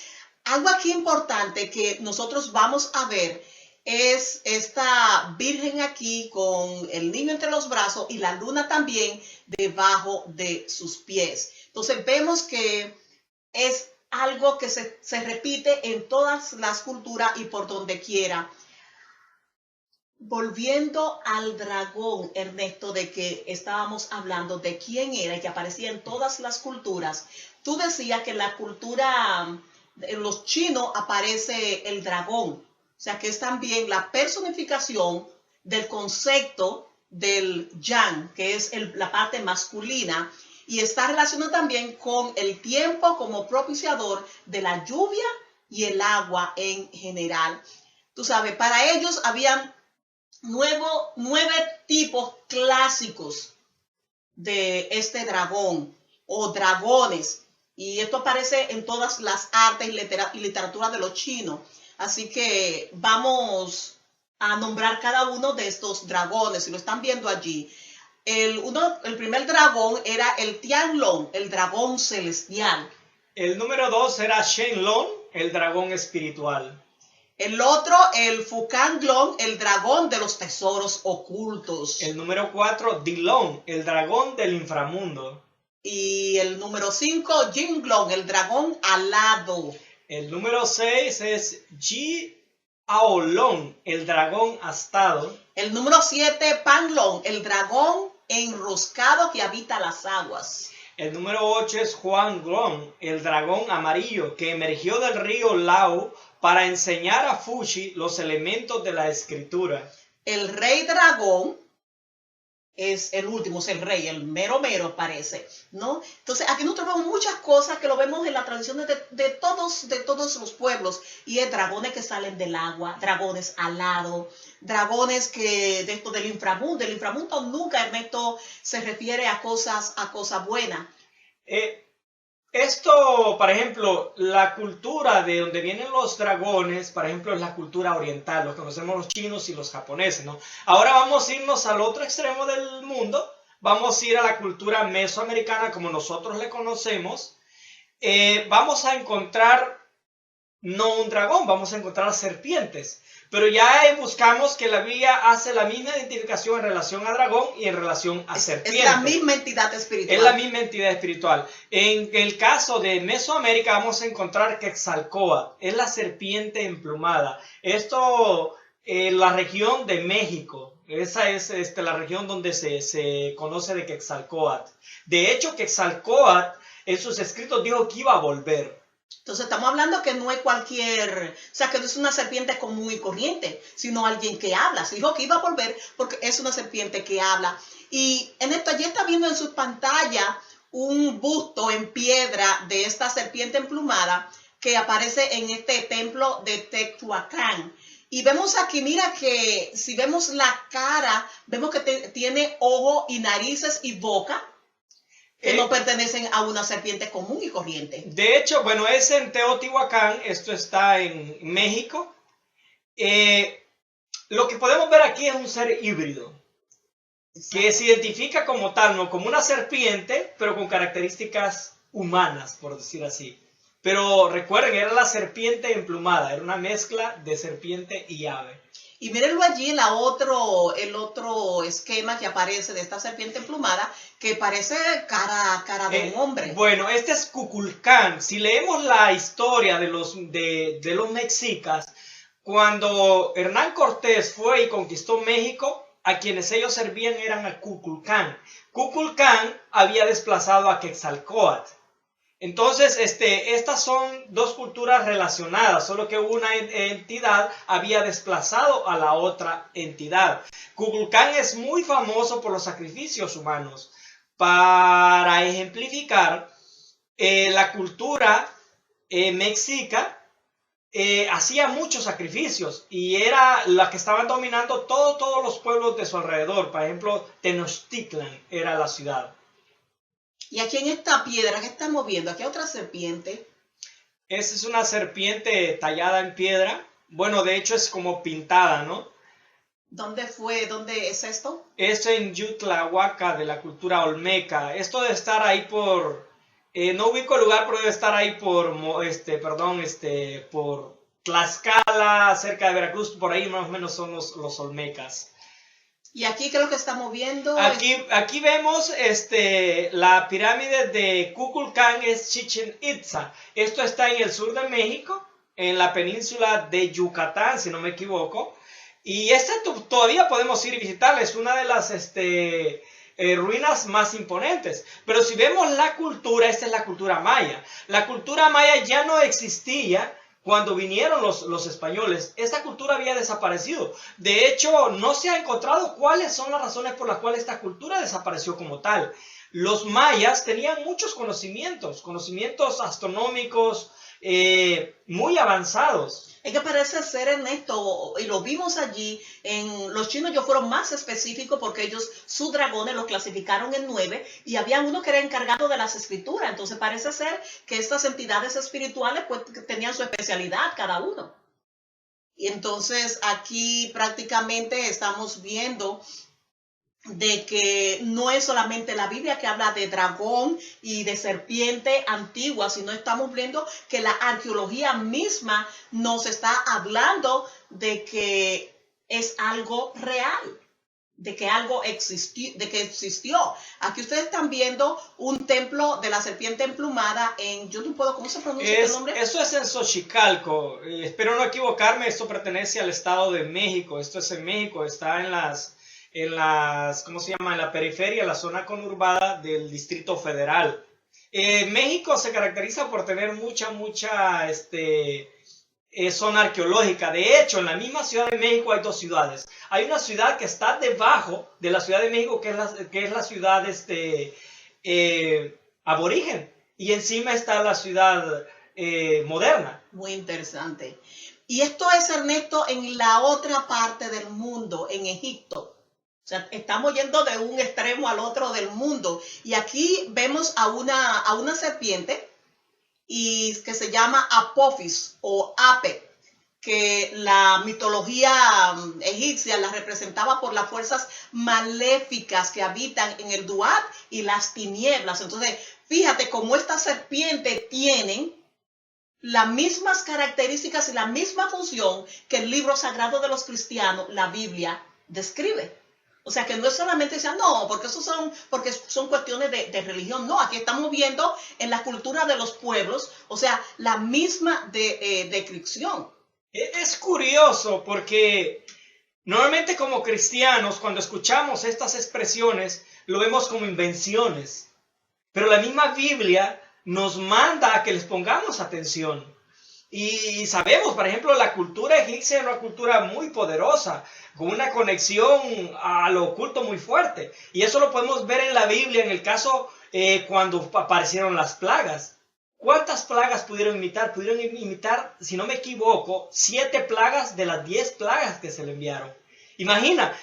Algo aquí importante que nosotros vamos a ver es esta virgen aquí con el niño entre los brazos y la luna también debajo de sus pies. Entonces vemos que es algo que se repite en todas las culturas y por donde quiera. Volviendo al dragón, Ernesto, de que estábamos hablando de quién era y que aparecía en todas las culturas, tú decías que en la cultura, en los chinos aparece el dragón, o sea que es también la personificación del concepto del yang, que es la parte masculina, y está relacionado también con el tiempo como propiciador de la lluvia y el agua en general. Tú sabes, para ellos habían 9 tipos clásicos de este dragón o dragones. Y esto aparece en todas las artes y literatura de los chinos. Así que vamos a nombrar cada uno de estos dragones, si lo están viendo allí. El primer dragón era el Tianlong, el dragón celestial. El número 2 era Shenlong, el dragón espiritual. El otro, el Fukanglong, el dragón de los tesoros ocultos. El número 4, Dilong, el dragón del inframundo. Y el número 5, Jinglong, el dragón alado. El número 6 es Ji Aolong, el dragón astado. El número 7, Panglong, el dragón enroscado que habita las aguas. El número 8 es Huanglong, el dragón amarillo que emergió del río Lao para enseñar a Fuxi los elementos de la escritura. El rey dragón es el último, es el rey, el mero parece, ¿no? Entonces aquí nosotros vemos muchas cosas que lo vemos en la tradición de todos los pueblos, y es dragones que salen del agua, dragones alados, dragones que de esto del inframundo. El inframundo nunca, Ernesto, se refiere a cosas buenas. Esto, por ejemplo, la cultura de donde vienen los dragones, por ejemplo, es la cultura oriental, lo conocemos los chinos y los japoneses, ¿no? Ahora vamos a irnos al otro extremo del mundo, vamos a ir a la cultura mesoamericana como nosotros le conocemos. Vamos a encontrar, no un dragón, vamos a encontrar serpientes. Pero ya buscamos que la Biblia hace la misma identificación en relación a dragón y en relación a serpiente. Es la misma entidad espiritual. Es la misma entidad espiritual. En el caso de Mesoamérica vamos a encontrar Quetzalcóatl, es la serpiente emplumada. Esto, la región de México, esa es la región donde se conoce de Quetzalcóatl. De hecho, Quetzalcóatl en sus escritos dijo que iba a volver. Entonces estamos hablando que no es cualquier, o sea, que no es una serpiente común y corriente, sino alguien que habla. Se dijo que iba a volver porque es una serpiente que habla. Y en esto, allí está viendo en su pantalla un busto en piedra de esta serpiente emplumada, que aparece en este templo de Teotihuacán. Y vemos aquí, mira que si vemos la cara, vemos que tiene ojo y narices y boca que no pertenecen a una serpiente común y corriente. De hecho, bueno, es en Teotihuacán, esto está en México. Lo que podemos ver aquí es un ser híbrido, que se identifica como tal, no como una serpiente, pero con características humanas, por decir así. Pero recuerden, era la serpiente emplumada, era una mezcla de serpiente y ave. Y mírenlo allí, el otro esquema que aparece de esta serpiente emplumada, que parece cara de un hombre. Bueno, este es Kukulcán. Si leemos la historia de los mexicas, cuando Hernán Cortés fue y conquistó México, a quienes ellos servían eran a Kukulcán. Kukulcán había desplazado a Quetzalcóatl. Entonces, estas son dos culturas relacionadas, solo que una entidad había desplazado a la otra entidad. Kukulcán es muy famoso por los sacrificios humanos. Para ejemplificar, la cultura mexica hacía muchos sacrificios y era la que estaban dominando todos los pueblos de su alrededor. Por ejemplo, Tenochtitlan era la ciudad. Y aquí en esta piedra que estamos viendo, aquí hay otra serpiente. Esa es una serpiente tallada en piedra. Bueno, de hecho es como pintada, ¿no? ¿Dónde fue? ¿Dónde es esto? Es en Yutlahuaca, de la cultura olmeca. Esto debe estar ahí por... no ubico el lugar, pero debe estar ahí por... por Tlaxcala, cerca de Veracruz. Por ahí más o menos son los olmecas. ¿Y aquí qué es lo que estamos viendo? Aquí vemos la pirámide de Kukulcán, es Chichén Itzá. Esto está en el sur de México, en la península de Yucatán, si no me equivoco. Y todavía podemos ir y visitarla, es una de las ruinas más imponentes. Pero si vemos la cultura, esta es la cultura maya. La cultura maya ya no existía cuando vinieron los españoles. Esta cultura había desaparecido. De hecho, no se ha encontrado cuáles son las razones por las cuales esta cultura desapareció como tal. Los mayas tenían muchos conocimientos astronómicos muy avanzados. Es que parece ser, Ernesto, y lo vimos allí, los chinos ellos fueron más específicos porque ellos, sus dragones los clasificaron en 9 y había uno que era encargado de las escrituras. Entonces parece ser que estas entidades espirituales pues tenían su especialidad cada uno. Y entonces aquí prácticamente estamos viendo de que no es solamente la Biblia que habla de dragón y de serpiente antigua, sino estamos viendo que la arqueología misma nos está hablando de que es algo real, de que algo existió. Aquí ustedes están viendo un templo de la serpiente emplumada en, yo no puedo, ¿cómo se pronuncia este nombre? Esto es en Xochicalco, espero no equivocarme, esto pertenece al estado de México, esto es en México, está en ¿cómo se llama? En la periferia, la zona conurbada del Distrito Federal. México se caracteriza por tener mucha zona arqueológica. De hecho, en la misma Ciudad de México hay dos ciudades. Hay una ciudad que está debajo de la Ciudad de México, que es la ciudad aborigen, y encima está la ciudad moderna. Muy interesante. Y esto es, Ernesto, en la otra parte del mundo, en Egipto. O sea, estamos yendo de un extremo al otro del mundo. Y aquí vemos a una serpiente y que se llama Apophis o Apep, que la mitología egipcia la representaba por las fuerzas maléficas que habitan en el Duat y las tinieblas. Entonces, fíjate cómo estas serpientes tienen las mismas características y la misma función que el libro sagrado de los cristianos, la Biblia, describe. O sea, que no es solamente decir, no, porque son cuestiones de religión. No, aquí estamos viendo en la cultura de los pueblos, o sea, la misma descripción. Es curioso porque normalmente como cristianos, cuando escuchamos estas expresiones, lo vemos como invenciones. Pero la misma Biblia nos manda a que les pongamos atención. Y sabemos, por ejemplo, la cultura egipcia es una cultura muy poderosa, con una conexión a lo oculto muy fuerte. Y eso lo podemos ver en la Biblia, en el caso cuando aparecieron las plagas. ¿Cuántas plagas pudieron imitar? Pudieron imitar, si no me equivoco, 7 plagas de las 10 plagas que se le enviaron. Imagina,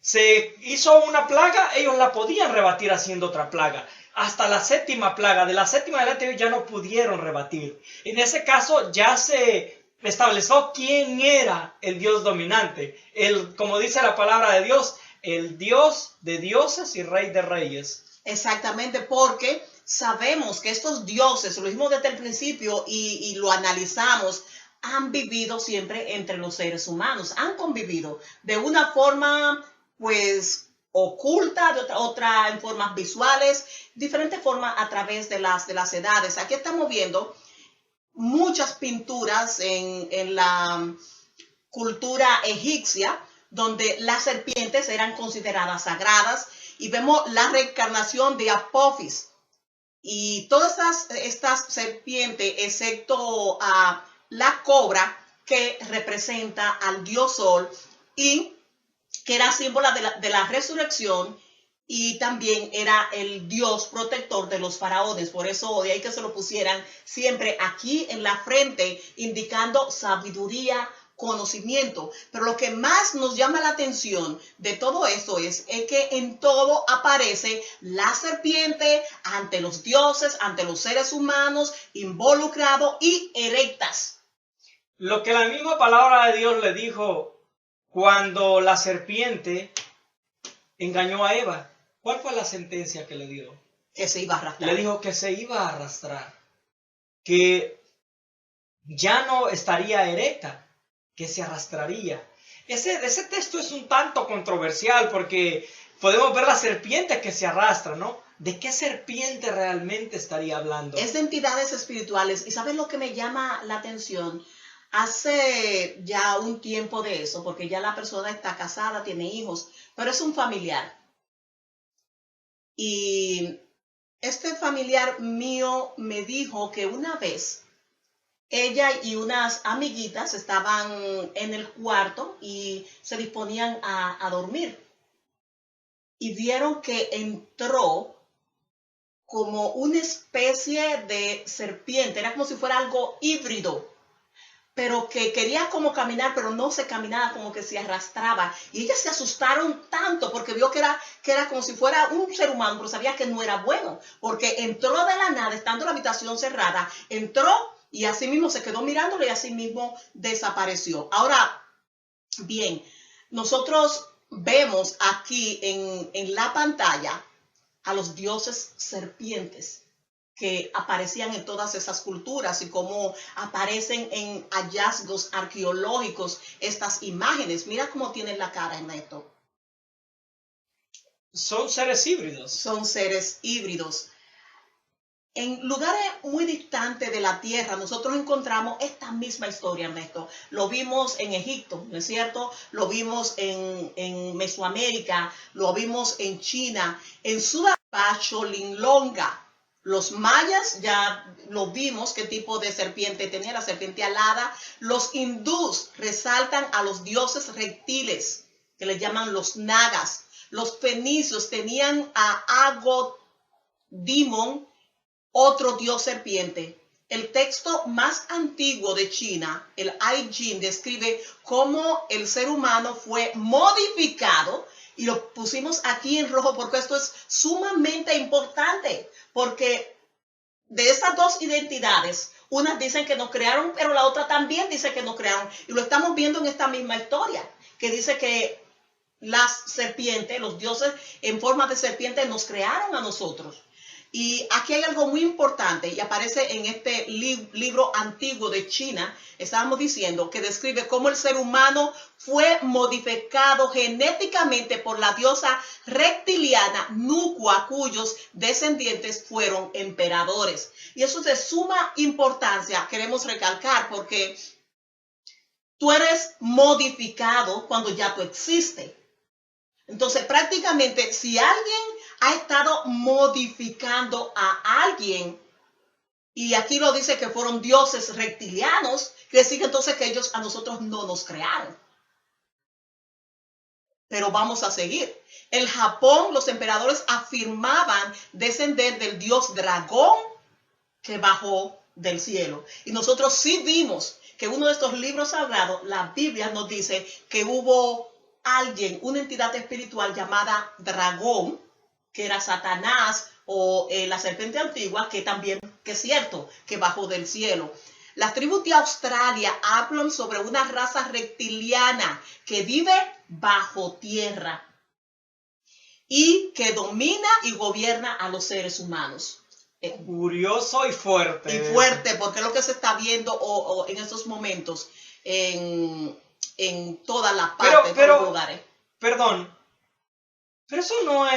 se hizo una plaga, ellos la podían rebatir haciendo otra plaga. Hasta la 7ª plaga, de la 7ª adelante ellos ya no pudieron rebatir. En ese caso ya se estableció quién era el Dios dominante. Como dice la palabra de Dios, el Dios de dioses y Rey de reyes. Exactamente, porque sabemos que estos dioses, lo mismo desde el principio y lo analizamos, han vivido siempre entre los seres humanos, han convivido de una forma pues oculta, de otra en formas visuales, diferentes formas a través de las edades. Aquí estamos viendo muchas pinturas en la cultura egipcia, donde las serpientes eran consideradas sagradas, y vemos la reencarnación de Apophis y todas estas serpientes, excepto a la cobra, que representa al dios Sol y que era símbolo de la resurrección, y también era el dios protector de los faraones. Por eso de ahí que se lo pusieran siempre aquí en la frente, indicando sabiduría, conocimiento. Pero lo que más nos llama la atención de todo esto es que en todo aparece la serpiente ante los dioses, ante los seres humanos, involucrado y erectas. Lo que la misma palabra de Dios le dijo cuando la serpiente engañó a Eva. ¿Cuál fue la sentencia que le dio? Que se iba a arrastrar. Le dijo que se iba a arrastrar, que ya no estaría erecta, que se arrastraría. Ese texto es un tanto controversial porque podemos ver la serpiente que se arrastra, ¿no? ¿De qué serpiente realmente estaría hablando? Es de entidades espirituales. ¿Y sabes lo que me llama la atención? Hace ya un tiempo de eso, porque ya la persona está casada, tiene hijos, pero es un familiar. Y este familiar mío me dijo que una vez ella y unas amiguitas estaban en el cuarto y se disponían a dormir. Y vieron que entró como una especie de serpiente, era como si fuera algo híbrido, pero que quería como caminar, pero no se caminaba, como que se arrastraba. Y ellas se asustaron tanto porque vio que era como si fuera un ser humano, pero sabía que no era bueno, porque entró de la nada, estando la habitación cerrada, entró y así mismo se quedó mirándolo y así mismo desapareció. Ahora, bien, nosotros vemos aquí en la pantalla a los dioses serpientes que aparecían en todas esas culturas y cómo aparecen en hallazgos arqueológicos estas imágenes. Mira cómo tienen la cara en esto. Son seres híbridos. Son seres híbridos. En lugares muy distantes de la tierra, nosotros encontramos esta misma historia, Ernesto. Lo vimos en Egipto, ¿no es cierto? Lo vimos en Mesoamérica, lo vimos en China, en Sudamérica, Cholinlonga. Los mayas ya lo vimos, qué tipo de serpiente tenía, la serpiente alada. Los hindús resaltan a los dioses reptiles, que les llaman los nagas. Los fenicios tenían a Agodimon, otro dios serpiente. El texto más antiguo de China, el I Ching, describe cómo el ser humano fue modificado, y lo pusimos aquí en rojo porque esto es sumamente importante, porque de estas dos identidades, unas dicen que nos crearon, pero la otra también dice que nos crearon, y lo estamos viendo en esta misma historia, que dice que las serpientes, los dioses en forma de serpiente nos crearon a nosotros. Y aquí hay algo muy importante y aparece en este libro antiguo de China. Estábamos diciendo que describe cómo el ser humano fue modificado genéticamente por la diosa reptiliana Nukua, cuyos descendientes fueron emperadores. Y eso es de suma importancia, queremos recalcar, porque tú eres modificado cuando ya tú existes. Entonces, prácticamente, si alguien ha estado modificando a alguien, y aquí lo dice que fueron dioses reptilianos, quiere decir entonces que ellos a nosotros no nos crearon. Pero vamos a seguir. En Japón, los emperadores afirmaban descender del dios dragón que bajó del cielo. Y nosotros sí vimos que uno de estos libros sagrados, la Biblia nos dice que hubo alguien, una entidad espiritual llamada dragón, que era Satanás o la serpiente antigua, que también, que es cierto, que bajó del cielo. Las tribus de Australia hablan sobre una raza reptiliana que vive bajo tierra y que domina y gobierna a los seres humanos. Curioso y fuerte. Y fuerte, porque es lo que se está viendo en estos momentos en todas las partes, en todos los lugares. Perdón, pero eso no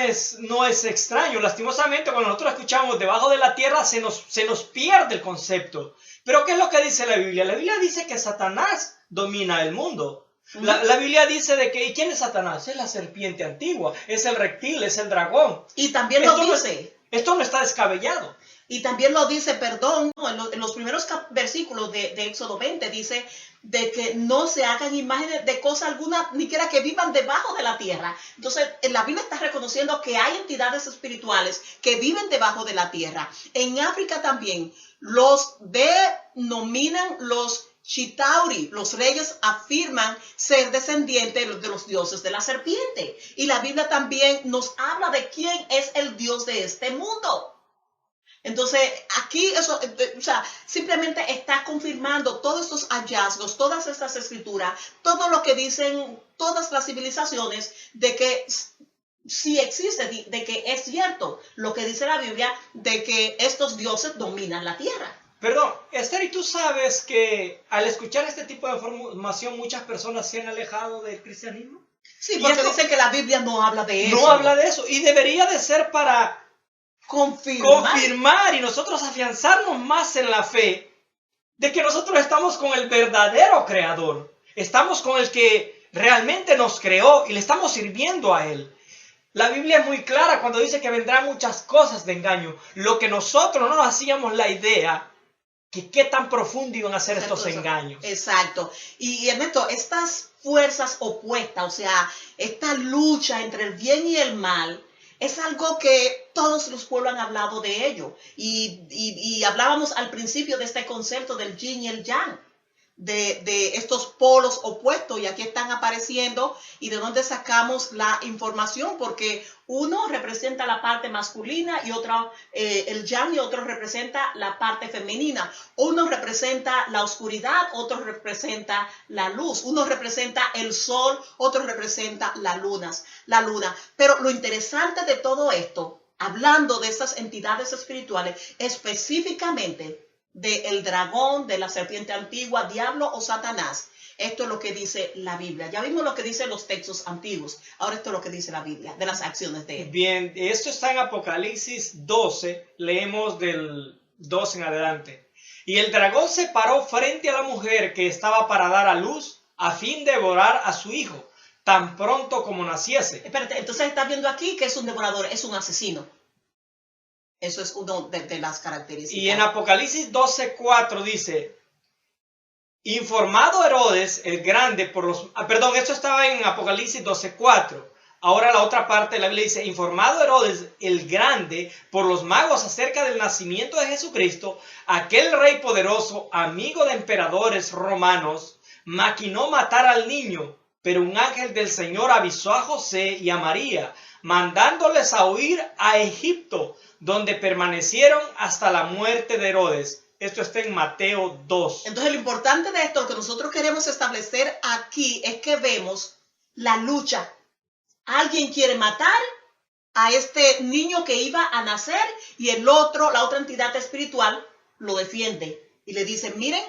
es extraño. Lastimosamente, cuando nosotros escuchamos debajo de la tierra, se nos pierde el concepto. Pero ¿qué es lo que dice la Biblia? La Biblia dice que Satanás domina el mundo. La Biblia dice de que, ¿y quién es Satanás? Es la serpiente antigua, es el reptil, es el dragón. Y también lo dice. Esto no está descabellado. Y también lo dice, perdón, en los primeros versículos de Éxodo 20, dice de que no se hagan imágenes de cosa alguna, ni siquiera que vivan debajo de la tierra. Entonces, la Biblia está reconociendo que hay entidades espirituales que viven debajo de la tierra. En África también los denominan los Chitauri. Los reyes afirman ser descendientes de los dioses de la serpiente. Y la Biblia también nos habla de quién es el Dios de este mundo. Entonces, aquí eso, o sea, simplemente está confirmando todos estos hallazgos, todas estas escrituras, todo lo que dicen todas las civilizaciones, de que sí existe, de que es cierto lo que dice la Biblia, de que estos dioses dominan la tierra. Perdón, Esther, ¿y tú sabes que al escuchar este tipo de información muchas personas se han alejado del cristianismo? Sí, porque dicen que la Biblia no habla de eso. No habla de eso, y debería de ser para confirmar y nosotros afianzarnos más en la fe de que nosotros estamos con el verdadero creador, estamos con el que realmente nos creó y le estamos sirviendo a él. La Biblia es muy clara cuando dice que vendrán muchas cosas de engaño, lo que nosotros no nos hacíamos la idea que qué tan profundo iban a ser estos engaños. Exacto. Y Ernesto, estas fuerzas opuestas, o sea, esta lucha entre el bien y el mal, es algo que todos los pueblos han hablado de ello. Y hablábamos al principio de este concepto del yin y el yang, de estos polos opuestos, y aquí están apareciendo, y de dónde sacamos la información, porque uno representa la parte masculina y otro el yang, y otro representa la parte femenina. Uno representa la oscuridad, otro representa la luz. Uno representa el sol, otro representa la luna. Pero lo interesante de todo esto, hablando de estas entidades espirituales, específicamente del dragón, de la serpiente antigua, diablo o Satanás, esto es lo que dice la Biblia. Ya vimos lo que dicen los textos antiguos. Ahora esto es lo que dice la Biblia, de las acciones de él. Bien, esto está en Apocalipsis 12, leemos del 12 en adelante. Y el dragón se paró frente a la mujer que estaba para dar a luz, a fin de devorar a su hijo, tan pronto como naciese. Espérate, entonces está viendo aquí que es un devorador, es un asesino. Eso es una de las características. Y en Apocalipsis 12:4 dice: informado Herodes el grande por los... perdón, esto estaba en Apocalipsis 12:4. Ahora la otra parte de la Biblia dice: informado Herodes el grande por los magos acerca del nacimiento de Jesucristo, aquel rey poderoso, amigo de emperadores romanos, maquinó matar al niño, pero un ángel del Señor avisó a José y a María, mandándoles a huir a Egipto, donde permanecieron hasta la muerte de Herodes. Esto está en Mateo 2. Entonces lo importante de esto, lo que nosotros queremos establecer aquí, es que vemos la lucha. Alguien quiere matar a este niño que iba a nacer, y el otro, la otra entidad espiritual, lo defiende y le dice: miren,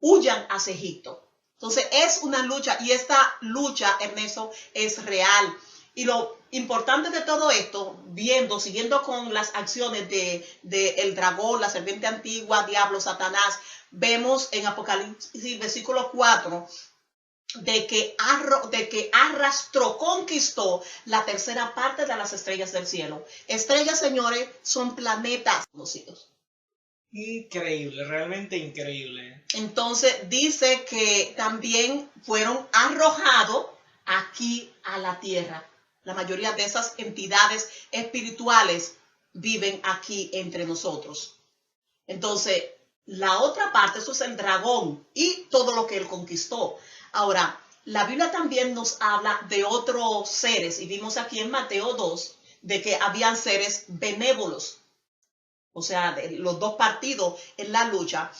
huyan hacia Egipto. Entonces es una lucha, y esta lucha, Ernesto, es real. Y lo importante de todo esto, siguiendo con las acciones de el dragón, la serpiente antigua, diablo, Satanás, vemos en Apocalipsis versículo 4 de que arrastró, conquistó la tercera parte de las estrellas del cielo. Estrellas, señores, son planetas conocidos. Increíble, realmente increíble. Entonces dice que también fueron arrojados aquí a la tierra. La mayoría de esas entidades espirituales viven aquí entre nosotros. Entonces, la otra parte, eso es el dragón y todo lo que él conquistó. Ahora, la Biblia también nos habla de otros seres, y vimos aquí en Mateo 2, de que habían seres benévolos, o sea, de los dos partidos en la lucha.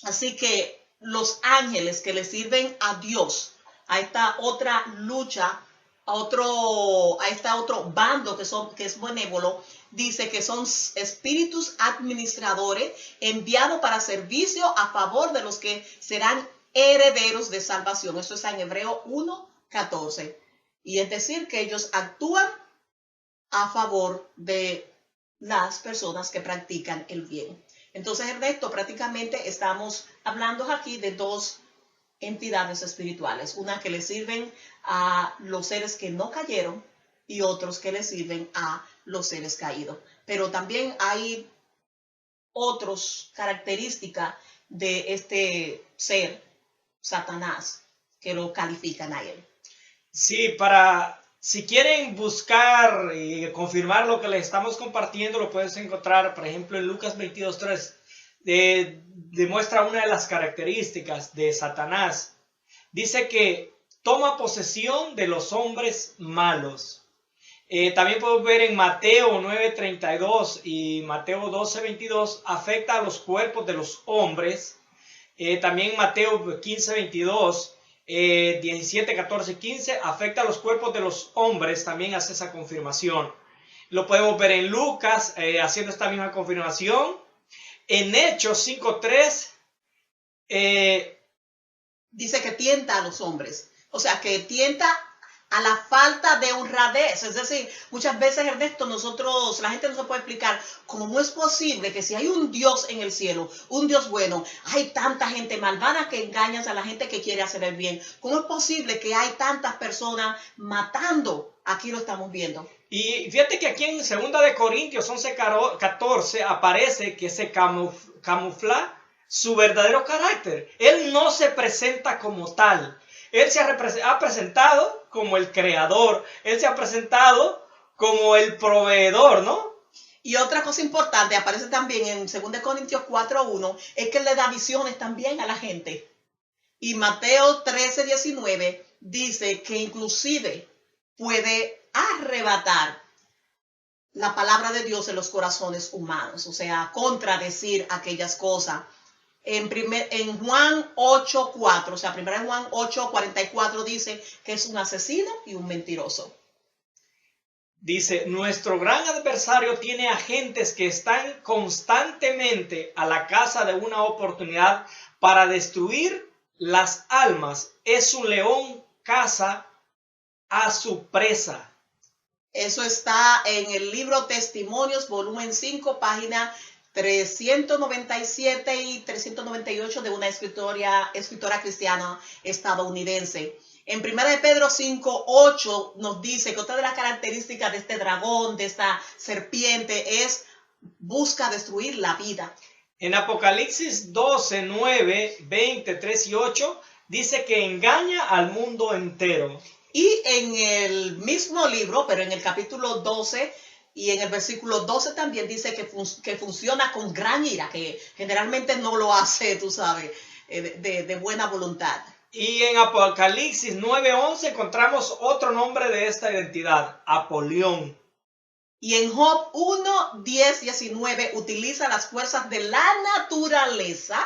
Así que los ángeles que le sirven a Dios, a esta otra lucha, a este otro bando que es benévolo, dice que son espíritus administradores enviados para servicio a favor de los que serán herederos de salvación. Eso está en Hebreo 1:14. Y es decir, que ellos actúan a favor de las personas que practican el bien. Entonces, Ernesto, prácticamente estamos hablando aquí de dos entidades espirituales, una que le sirven a los seres que no cayeron y otros que le sirven a los seres caídos. Pero también hay otras características de este ser, Satanás, que lo califican a él. Sí, si quieren buscar y confirmar lo que les estamos compartiendo, lo puedes encontrar, por ejemplo, en Lucas 22:3. Demuestra una de las características de Satanás. Dice que toma posesión de los hombres malos. También podemos ver en Mateo 9:32 y Mateo 12:22, afecta a los cuerpos de los hombres. También Mateo 15:22, 17, 14, 15, afecta a los cuerpos de los hombres, también hace esa confirmación. Lo podemos ver en Lucas, haciendo esta misma confirmación. En Hechos 5:3, dice que tienta a los hombres, o sea, que tienta a la falta de honradez. Es decir, muchas veces, Ernesto, la gente no se puede explicar cómo es posible que si hay un Dios en el cielo, un Dios bueno, hay tanta gente malvada que engaña a la gente que quiere hacer el bien. ¿Cómo es posible que hay tantas personas matando? Aquí lo estamos viendo. Y fíjate que aquí en 2 de Corintios 11:14 aparece que se camufla su verdadero carácter. Él no se presenta como tal. Él se ha presentado como el creador. Él se ha presentado como el proveedor, ¿no? Y otra cosa importante, aparece también en 2 Corintios 4:1, es que él le da visiones también a la gente. Y Mateo 13:19 dice que inclusive puede arrebatar la palabra de Dios en los corazones humanos, o sea, contradecir aquellas cosas. En Juan 8:4, o sea, 1 Juan 8:44 dice que es un asesino y un mentiroso. Dice, nuestro gran adversario tiene agentes que están constantemente a la caza de una oportunidad para destruir las almas. Es un león, caza a su presa. Eso está en el libro Testimonios, volumen 5, página 397 y 398 de una escritora cristiana estadounidense. En 1 de Pedro 5:8 nos dice que otra de las características de este dragón, de esta serpiente, es busca destruir la vida. En Apocalipsis 12, 9, 20, 3 y 8 dice que engaña al mundo entero. Y en el mismo libro, pero en el capítulo 12 y en el versículo 12 también dice que funciona con gran ira, que generalmente no lo hace, tú sabes, de buena voluntad. Y en Apocalipsis 9:11 encontramos otro nombre de esta identidad, Apolión. Y en Job 1:10-19 utiliza las fuerzas de la naturaleza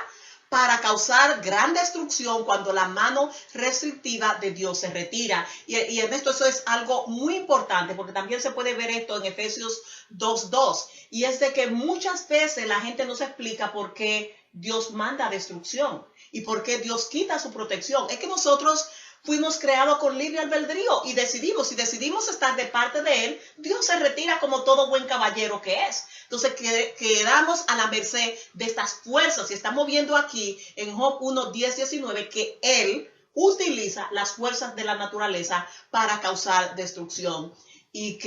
para causar gran destrucción cuando la mano restrictiva de Dios se retira. Y Ernesto, eso es algo muy importante, porque también se puede ver esto en Efesios 2:2. Y es de que muchas veces la gente no se explica por qué Dios manda destrucción y por qué Dios quita su protección. Es que nosotros fuimos creados con libre albedrío y si decidimos estar de parte de Él, Dios se retira como todo buen caballero que es. Entonces quedamos a la merced de estas fuerzas. Y estamos viendo aquí en Job 1:10-19 que Él utiliza las fuerzas de la naturaleza para causar destrucción. Y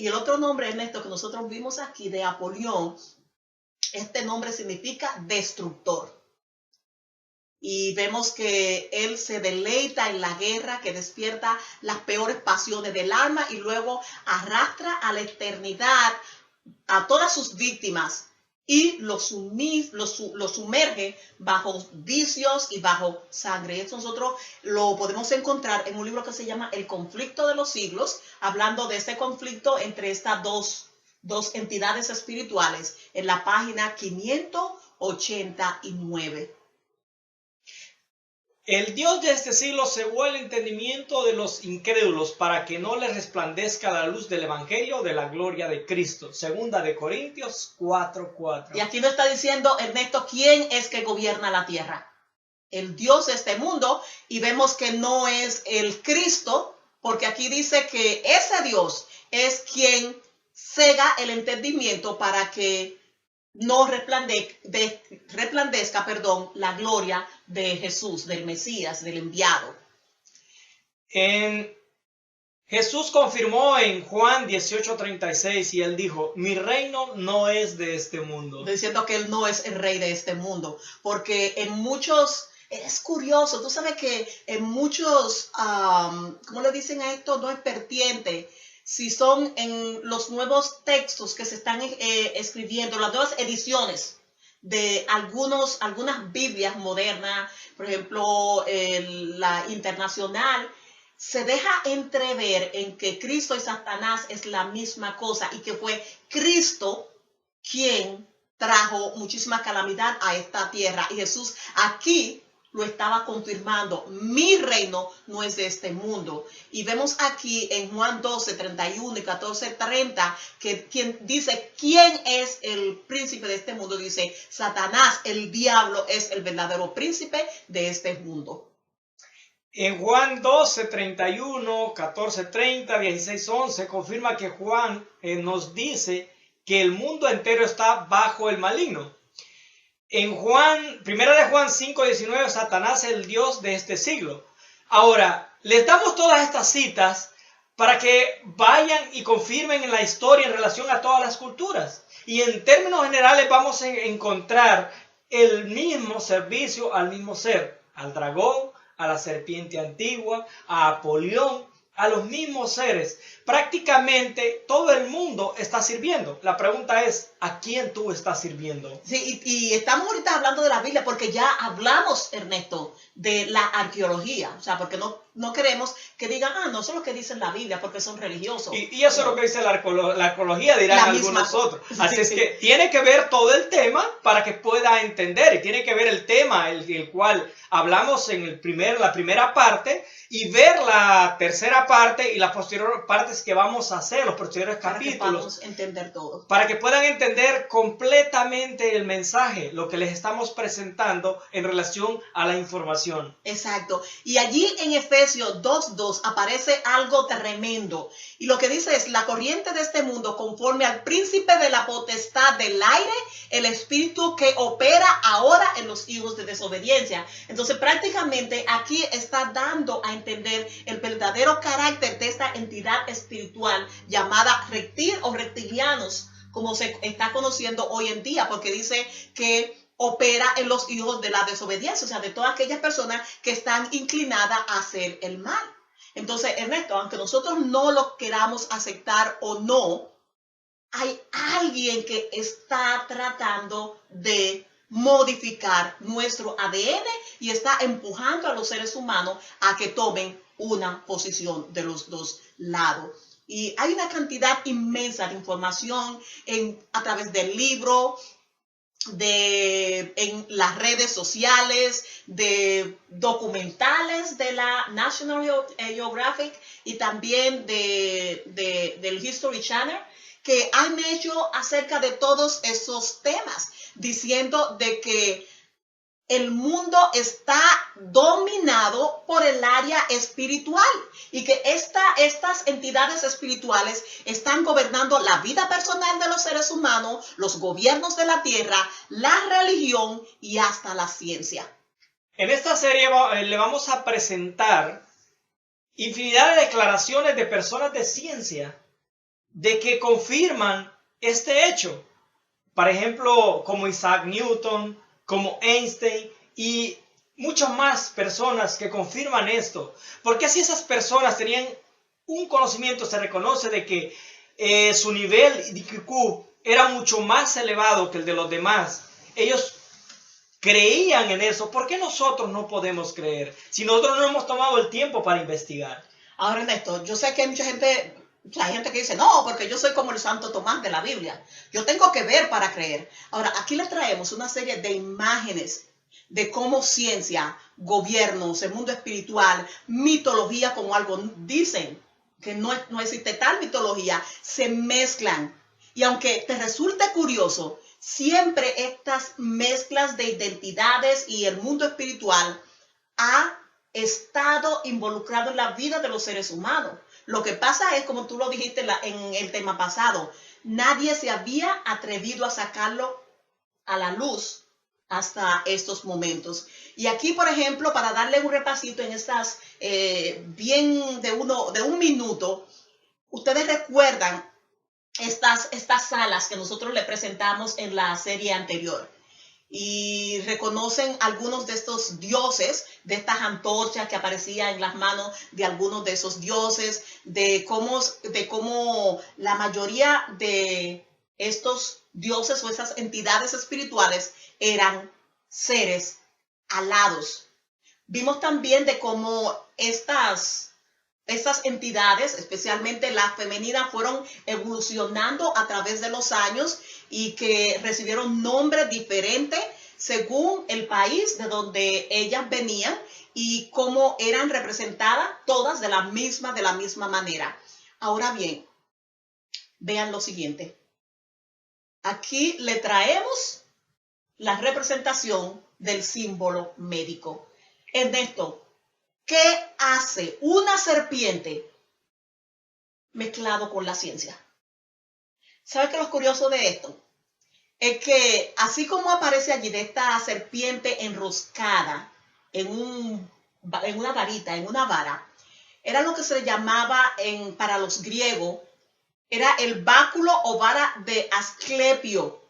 el otro nombre, Ernesto, que nosotros vimos aquí de Apolión, este nombre significa destructor. Y vemos que él se deleita en la guerra, que despierta las peores pasiones del alma y luego arrastra a la eternidad a todas sus víctimas y lo sumerge bajo vicios y bajo sangre. Esto nosotros lo podemos encontrar en un libro que se llama El conflicto de los siglos, hablando de este conflicto entre estas dos entidades espirituales, en la página 589. El Dios de este siglo cegó el entendimiento de los incrédulos para que no les resplandezca la luz del Evangelio de la gloria de Cristo. Segunda de Corintios 4:4. Y aquí nos está diciendo Ernesto, ¿quién es que gobierna la tierra? El Dios de este mundo, y vemos que no es el Cristo, porque aquí dice que ese Dios es quien cega el entendimiento para que no resplandezca, la gloria de Jesús, del Mesías, del enviado. Jesús confirmó en Juan 18:36 y él dijo, mi reino no es de este mundo. Diciendo que él no es el rey de este mundo, porque en muchos, es curioso, tú sabes que en muchos, ¿cómo le dicen a esto? No es vertiente. Si son en los nuevos textos que se están escribiendo, las nuevas ediciones de algunas Biblias modernas, por ejemplo, la internacional, se deja entrever en que Cristo y Satanás es la misma cosa y que fue Cristo quien trajo muchísima calamidad a esta tierra. Y Jesús aquí lo estaba confirmando, mi reino no es de este mundo. Y vemos aquí en Juan 12:31 y 14:30 que quien dice quién es el príncipe de este mundo, dice Satanás, el diablo es el verdadero príncipe de este mundo. En Juan 12:31, 14:30, 16:11 confirma que Juan nos dice que el mundo entero está bajo el maligno. En Primera de Juan 5:19, Satanás es el Dios de este siglo. Ahora, les damos todas estas citas para que vayan y confirmen en la historia en relación a todas las culturas. Y en términos generales vamos a encontrar el mismo servicio al mismo ser, al dragón, a la serpiente antigua, a Apolión, a los mismos seres. Prácticamente todo el mundo está sirviendo. La pregunta es, ¿a quién tú estás sirviendo? Sí, y estamos ahorita hablando de la Biblia porque ya hablamos, Ernesto, de la arqueología. O sea, porque no queremos que digan, no, eso es lo que dice la Biblia porque son religiosos. Y eso es lo que dice la arqueología, dirán algunos otros. Así es que tiene que ver todo el tema para que pueda entender. Y tiene que ver el tema, el cual hablamos en la primera parte, y ver la tercera parte y las posteriores partes que vamos a hacer, los posteriores capítulos. Para que podamos entender todo. Para que puedan entender completamente el mensaje, lo que les estamos presentando en relación a la información. Exacto. Y allí en Efesios 2:2 aparece algo tremendo. Y lo que dice es, la corriente de este mundo conforme al príncipe de la potestad del aire, el espíritu que opera ahora en los hijos de desobediencia. Entonces prácticamente aquí está dando a entender el verdadero carácter de esta entidad espiritual llamada reptil o reptilianos, como se está conociendo hoy en día, porque dice que opera en los hijos de la desobediencia, o sea, de todas aquellas personas que están inclinadas a hacer el mal. Entonces, Ernesto, aunque nosotros no lo queramos aceptar o no, hay alguien que está tratando de modificar nuestro ADN y está empujando a los seres humanos a que tomen una posición de los dos lados. Y hay una inmensa de información a través del libro, en las redes sociales, de documentales de la National Geographic y también del History Channel, que han hecho acerca de todos esos temas, diciendo de que el mundo está dominado por el área espiritual y que estas entidades espirituales están gobernando la vida personal de los seres humanos, los gobiernos de la tierra, la religión y hasta la ciencia. En esta serie le vamos a presentar infinidad de declaraciones de personas de ciencia de que confirman este hecho. Por ejemplo, como Isaac Newton, como Einstein y muchas más personas que confirman esto. Porque si esas personas tenían un conocimiento, se reconoce de que su nivel de IQ era mucho más elevado que el de los demás. Ellos creían en eso. ¿Por qué nosotros no podemos creer si nosotros no hemos tomado el tiempo para investigar? Ahora, Ernesto, yo sé que hay gente que dice, no, porque yo soy como el Santo Tomás de la Biblia. Yo tengo que ver para creer. Ahora, aquí le traemos una serie de imágenes de cómo ciencia, gobiernos, el mundo espiritual, mitología como algo, dicen que no existe tal mitología, se mezclan. Y aunque te resulte curioso, siempre estas mezclas de identidades y el mundo espiritual ha estado involucrado en la vida de los seres humanos. Lo que pasa es, como tú lo dijiste en el tema pasado, nadie se había atrevido a sacarlo a la luz hasta estos momentos. Y aquí, por ejemplo, para darle un repasito en estas, bien de un minuto, ustedes recuerdan estas salas que nosotros le presentamos en la serie anterior. Y reconocen algunos de estos dioses, de estas antorchas que aparecían en las manos de algunos de esos dioses, de cómo la mayoría de estos dioses o esas entidades espirituales eran seres alados. Vimos también de cómo estas entidades, especialmente las femeninas, fueron evolucionando a través de los años y que recibieron nombres diferentes según el país de donde ellas venían y cómo eran representadas todas de la misma manera. Ahora bien, vean lo siguiente. Aquí le traemos la representación del símbolo médico. Ernesto, ¿qué hace una serpiente mezclado con la ciencia? ¿Sabe qué es lo curioso de esto? Es que así como aparece allí de esta serpiente enroscada en una varita, en una vara, era lo que se llamaba para los griegos, era el báculo o vara de Asclepio,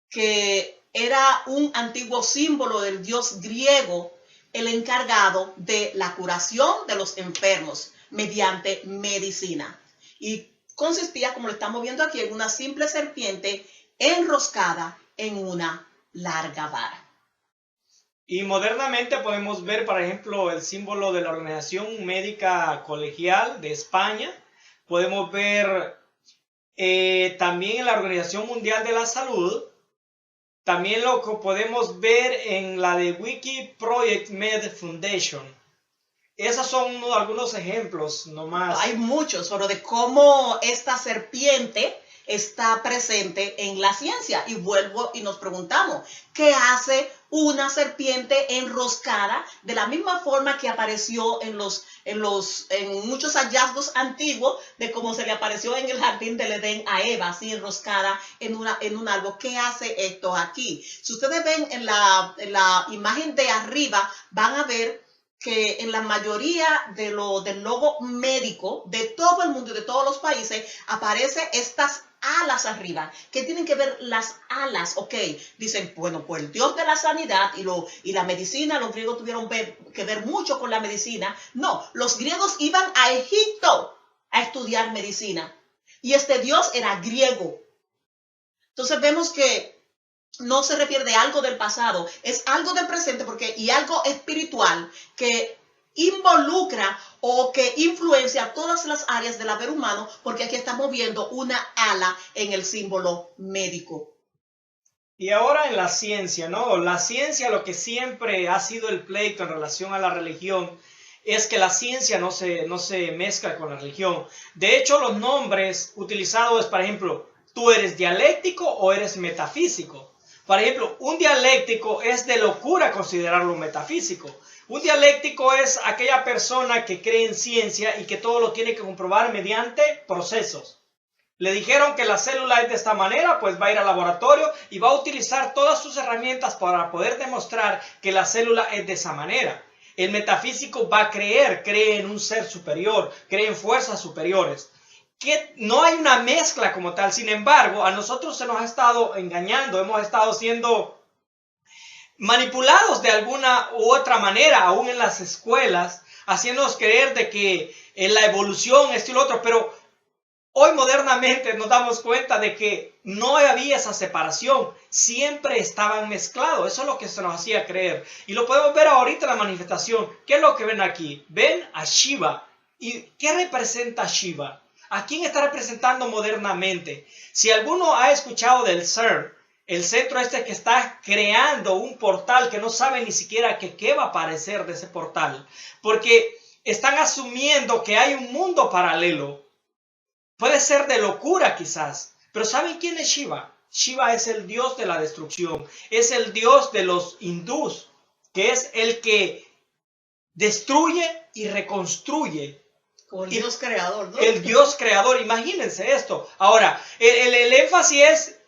que era un antiguo símbolo del dios griego, el encargado de la curación de los enfermos mediante medicina. Y consistía, como lo estamos viendo aquí, en una simple serpiente enroscada en una larga vara. Y modernamente podemos ver, por ejemplo, el símbolo de la Organización Médica Colegial de España. Podemos ver también en la Organización Mundial de la Salud. También lo que podemos ver en la de Wiki Project Med Foundation. Esos son algunos ejemplos nomás. Hay muchos, pero de cómo esta serpiente está presente en la ciencia. Y vuelvo y nos preguntamos, ¿qué hace una serpiente enroscada? De la misma forma que apareció en muchos hallazgos antiguos, de cómo se le apareció en el jardín del Edén a Eva, así enroscada en un árbol. ¿Qué hace esto aquí? Si ustedes ven en la imagen de arriba, van a ver que en la mayoría del logo médico de todo el mundo y de todos los países aparece estas alas arriba. ¿Qué tienen que ver las alas? Ok, dicen, bueno, pues el Dios de la sanidad y la medicina, los griegos tuvieron que ver mucho con la medicina. No, los griegos iban a Egipto a estudiar medicina y este Dios era griego. Entonces vemos que no se refiere a algo del pasado, es algo del presente y algo espiritual que involucra o que influencia todas las áreas del haber humano, porque aquí estamos viendo una ala en el símbolo médico. Y ahora en la ciencia, ¿no? La ciencia, lo que siempre ha sido el pleito en relación a la religión, es que la ciencia no se mezcla con la religión. De hecho, los nombres utilizados es, por ejemplo, ¿tú eres dialéctico o eres metafísico? Por ejemplo, un dialéctico es de locura considerarlo metafísico. Un dialéctico es aquella persona que cree en ciencia y que todo lo tiene que comprobar mediante procesos. Le dijeron que la célula es de esta manera, pues va a ir al laboratorio y va a utilizar todas sus herramientas para poder demostrar que la célula es de esa manera. El metafísico va a cree en un ser superior, cree en fuerzas superiores. Que no hay una mezcla como tal. Sin embargo, a nosotros se nos ha estado engañando, hemos estado siendo manipulados de alguna u otra manera, aún en las escuelas, haciéndonos creer de que en la evolución, esto y lo otro, pero hoy modernamente nos damos cuenta de que no había esa separación, siempre estaban mezclados, eso es lo que se nos hacía creer. Y lo podemos ver ahorita en la manifestación. ¿Qué es lo que ven aquí? Ven a Shiva. ¿Y qué representa Shiva? ¿A quién está representando modernamente? Si alguno ha escuchado del CERN, el centro este que está creando un portal que no sabe ni siquiera qué va a aparecer de ese portal, porque están asumiendo que hay un mundo paralelo. Puede ser de locura quizás, pero ¿saben quién es Shiva? Shiva es el dios de la destrucción, es el dios de los hindús, que es el que destruye y reconstruye. Como el Dios creador, ¿no? El Dios creador, imagínense esto. Ahora, el énfasis es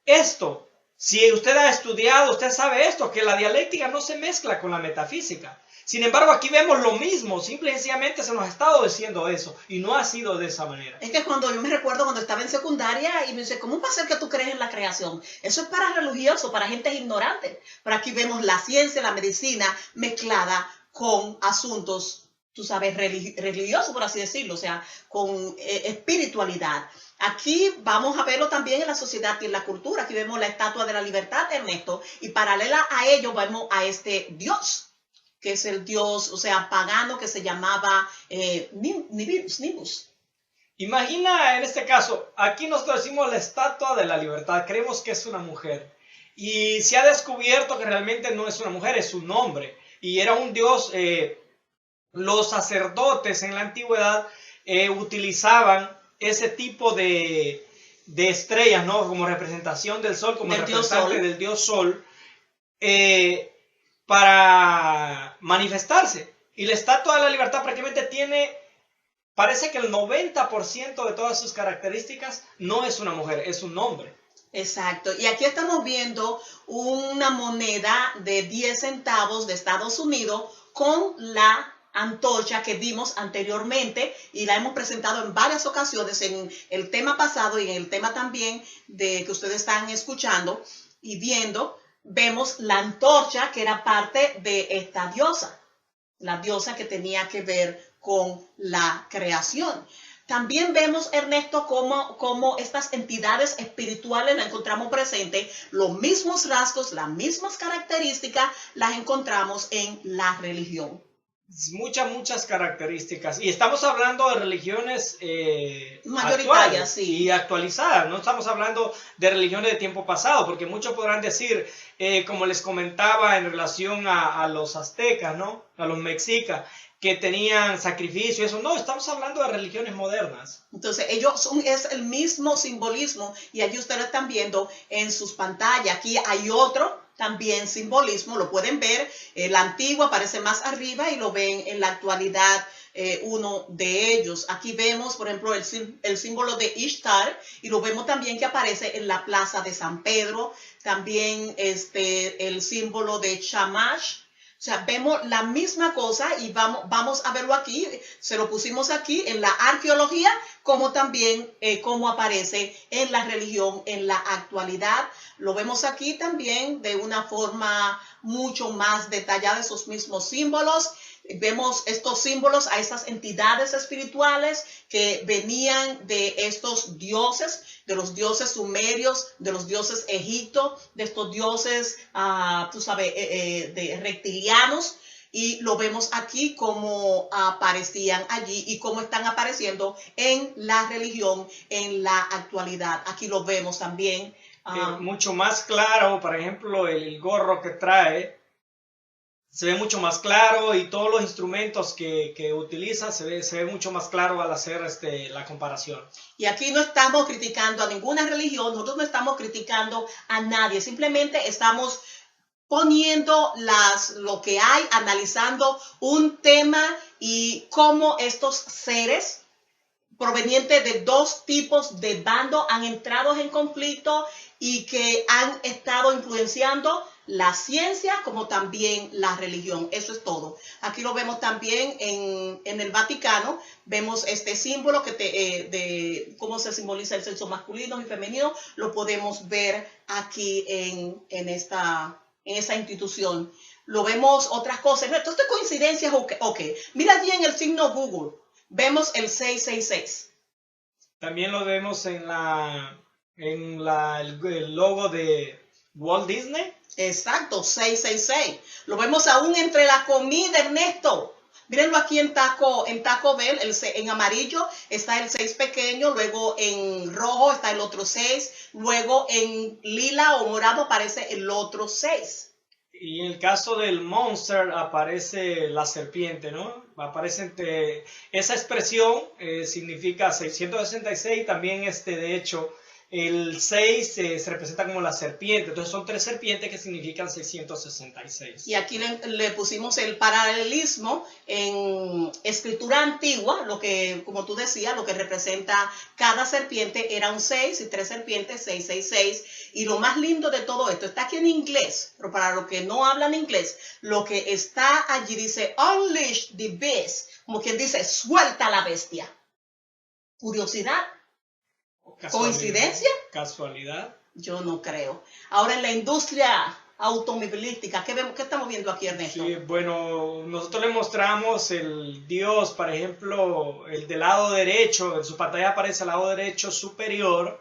esto. Si usted ha estudiado, usted sabe esto, que la dialéctica no se mezcla con la metafísica. Sin embargo, aquí vemos lo mismo, simple y sencillamente se nos ha estado diciendo eso, y no ha sido de esa manera. Es que cuando yo me recuerdo cuando estaba en secundaria y me dice, ¿cómo va a ser que tú crees en la creación? Eso es para religiosos, para gente ignorante. Pero aquí vemos la ciencia, la medicina mezclada con asuntos, tú sabes, religiosos, por así decirlo, o sea, con espiritualidad. Aquí vamos a verlo también en la sociedad y en la cultura. Aquí vemos la estatua de la libertad, Ernesto, y paralela a ello vemos a este Dios, que es el dios, o sea, pagano, que se llamaba Nimbus. Imagina en este caso, aquí nosotros decimos la estatua de la libertad, creemos que es una mujer. Y se ha descubierto que realmente no es una mujer, es un hombre. Y era un dios, los sacerdotes en la antigüedad utilizaban ese tipo de estrellas, ¿no? Como representación del sol, como representante del dios sol. Para manifestarse. Y la estatua de la libertad prácticamente tiene, parece que el 90% de todas sus características no es una mujer, es un hombre. Exacto. Y aquí estamos viendo una moneda de 10 centavos de Estados Unidos con la antorcha que vimos anteriormente y la hemos presentado en varias ocasiones en el tema pasado y en el tema también de que ustedes están escuchando y viendo. Vemos la antorcha que era parte de esta diosa, la diosa que tenía que ver con la creación. También vemos, Ernesto, cómo estas entidades espirituales las encontramos presentes, los mismos rasgos, las mismas características las encontramos en la religión. Muchas características. Y estamos hablando de religiones mayoritarias, sí, y actualizadas. No estamos hablando de religiones de tiempo pasado, porque muchos podrán decir, como les comentaba en relación a los aztecas, ¿no? A los mexicas, que tenían sacrificio, eso. No, estamos hablando de religiones modernas. Entonces, es el mismo simbolismo y allí ustedes están viendo en sus pantallas. Aquí hay otro también simbolismo, lo pueden ver, el antiguo aparece más arriba y lo ven en la actualidad uno de ellos. Aquí vemos, por ejemplo, el símbolo de Ishtar y lo vemos también que aparece en la plaza de San Pedro, también el símbolo de Shamash. O sea, vemos la misma cosa y vamos a verlo aquí, se lo pusimos aquí en la arqueología, como también cómo aparece en la religión en la actualidad. Lo vemos aquí también de una forma mucho más detallada, esos mismos símbolos. Vemos estos símbolos a esas entidades espirituales que venían de estos dioses, de los dioses sumerios, de los dioses egipto, de estos dioses, tú sabes, de reptilianos. Y lo vemos aquí como aparecían allí y cómo están apareciendo en la religión en la actualidad. Aquí lo vemos también. Mucho más claro, por ejemplo, el gorro que trae. Se ve mucho más claro y todos los instrumentos que utiliza se ve mucho más claro al hacer la comparación. Y aquí no estamos criticando a ninguna religión, nosotros no estamos criticando a nadie, simplemente estamos poniendo lo que hay, analizando un tema y cómo estos seres provenientes de dos tipos de bandos han entrado en conflicto y que han estado influenciando la ciencia como también la religión. Eso es todo. Aquí lo vemos también en el Vaticano. Vemos este símbolo de cómo se simboliza el sexo masculino y femenino. Lo podemos ver aquí en esa institución. Lo vemos otras cosas. Entonces, coincidencias, ok. Mira allí en el signo Google. Vemos el 666. También lo vemos el logo de Walt Disney. Exacto, 666. Lo vemos aún entre la comida, Ernesto. Mírenlo aquí en Taco Bell, en amarillo está el 6 pequeño, luego en rojo está el otro 6, luego en lila o morado aparece el otro 6. Y en el caso del Monster aparece la serpiente, ¿no? Aparece esa expresión significa 666, también de hecho el 6 se representa como la serpiente, entonces son 3 serpientes que significan 666. Y aquí le pusimos el paralelismo en escritura antigua, lo que, como tú decías, lo que representa cada serpiente era un 6 y 3 serpientes, 666. Y lo más lindo de todo esto está aquí en inglés, pero para los que no hablan inglés, lo que está allí dice, unleash the beast, como quien dice, suelta la bestia. Curiosidad. ¿Coincidencia? ¿Casualidad? Yo no creo. Ahora en la industria automovilística, ¿qué estamos viendo aquí, Ernesto? Sí, bueno, nosotros le mostramos el Dios, por ejemplo, el del lado derecho, en su pantalla aparece al lado derecho superior,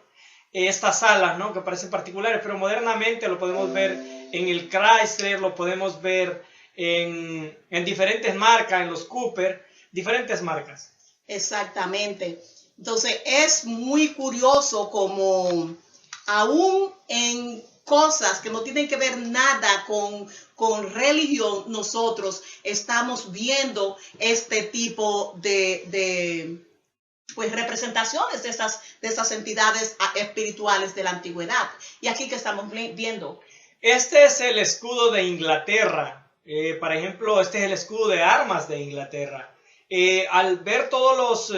estas alas, ¿no? Que parecen particulares, pero modernamente lo podemos ver en el Chrysler, lo podemos ver en diferentes marcas, en los Cooper, diferentes marcas. Exactamente. Entonces es muy curioso como aún en cosas que no tienen que ver nada con religión, nosotros estamos viendo este tipo de pues representaciones de estas entidades espirituales de la antigüedad. Y aquí que estamos viendo. Este es el escudo de Inglaterra. Por ejemplo, este es el escudo de armas de Inglaterra. Al ver todos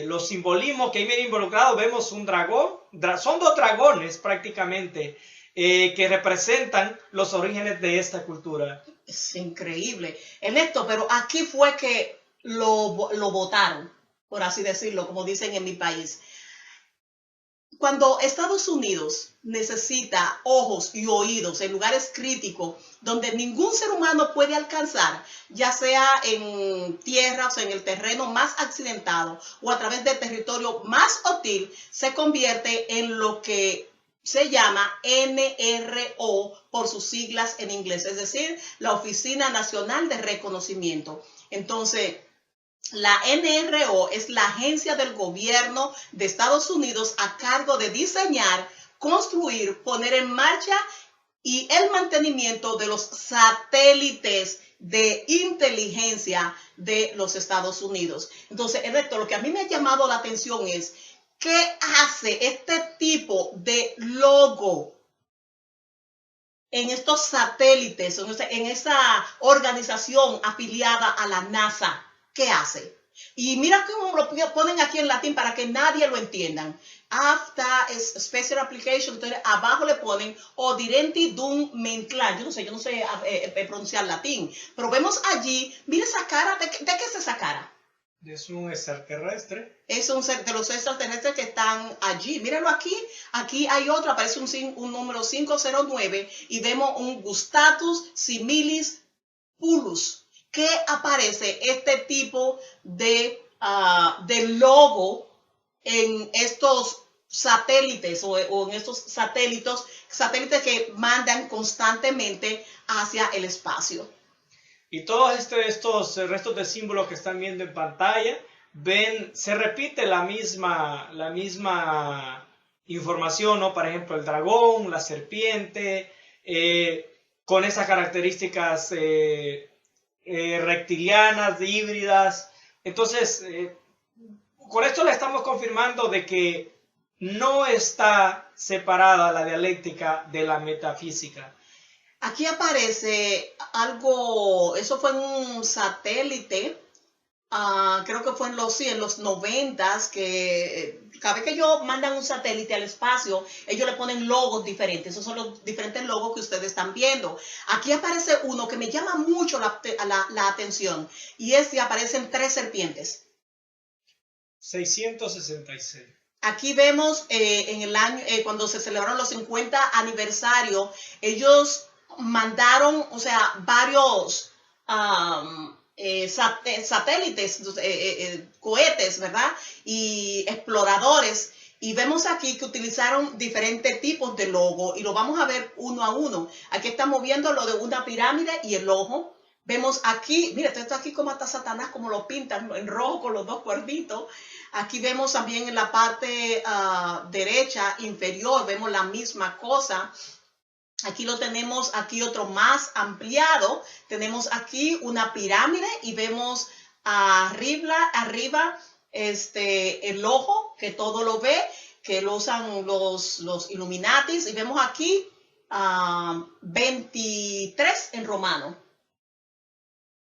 los simbolismos que hay bien involucrados, vemos un dragón, son 2 dragones prácticamente, que representan los orígenes de esta cultura. Es increíble. Ernesto, pero aquí fue que lo votaron, por así decirlo, como dicen en mi país. Cuando Estados Unidos necesita ojos y oídos en lugares críticos donde ningún ser humano puede alcanzar, ya sea en tierra, o sea, en el terreno más accidentado o a través del territorio más hostil, se convierte en lo que se llama NRO por sus siglas en inglés, es decir, la Oficina Nacional de Reconocimiento. Entonces, la NRO es la agencia del gobierno de Estados Unidos a cargo de diseñar, construir, poner en marcha y el mantenimiento de los satélites de inteligencia de los Estados Unidos. Entonces, Ernesto, lo que a mí me ha llamado la atención es ¿qué hace este tipo de logo en estos satélites, en esa organización afiliada a la NASA? ¿Qué hace? Y mira cómo lo ponen aquí en latín para que nadie lo entienda. After es Special Application, entonces abajo le ponen Odirenti Dum Mentlar. Yo no sé pronunciar latín, pero vemos allí, mira esa cara, ¿de qué es esa cara? Es un extraterrestre. Es un ser de los extraterrestres que están allí. Míralo aquí. Aquí hay otro, aparece un número 509 y vemos un Gustatus Similis Pulus. ¿Qué aparece este tipo de logo en estos satélites o en estos satélites que mandan constantemente hacia el espacio? Y todos estos restos de símbolos que están viendo en pantalla, se repite la misma información, ¿no? Por ejemplo, el dragón, la serpiente, con esas características reptilianas, híbridas. Entonces, con esto le estamos confirmando de que no está separada la dialéctica de la metafísica. Aquí aparece algo, eso fue en un satélite, creo que fue en los 90s, que cada vez que ellos mandan un satélite al espacio, ellos le ponen logos diferentes. Esos son los diferentes logos que ustedes están viendo. Aquí aparece uno que me llama mucho la atención, y es que aparecen 3 serpientes. 666. Aquí vemos en el año, cuando se celebraron los 50 aniversarios, ellos mandaron, o sea, varios satélites, cohetes, ¿verdad? Y exploradores. Y vemos aquí que utilizaron diferentes tipos de logo y lo vamos a ver uno a uno. Aquí estamos viendo lo de una pirámide y el ojo. Vemos aquí, mira, esto está aquí como hasta Satanás, como lo pintan en rojo con los dos cuernitos. Aquí vemos también en la parte derecha inferior, vemos la misma cosa. Aquí lo tenemos, aquí otro más ampliado. Tenemos aquí una pirámide y vemos arriba el ojo, que todo lo ve, que lo usan los Illuminatis. Y vemos aquí 23 en romano.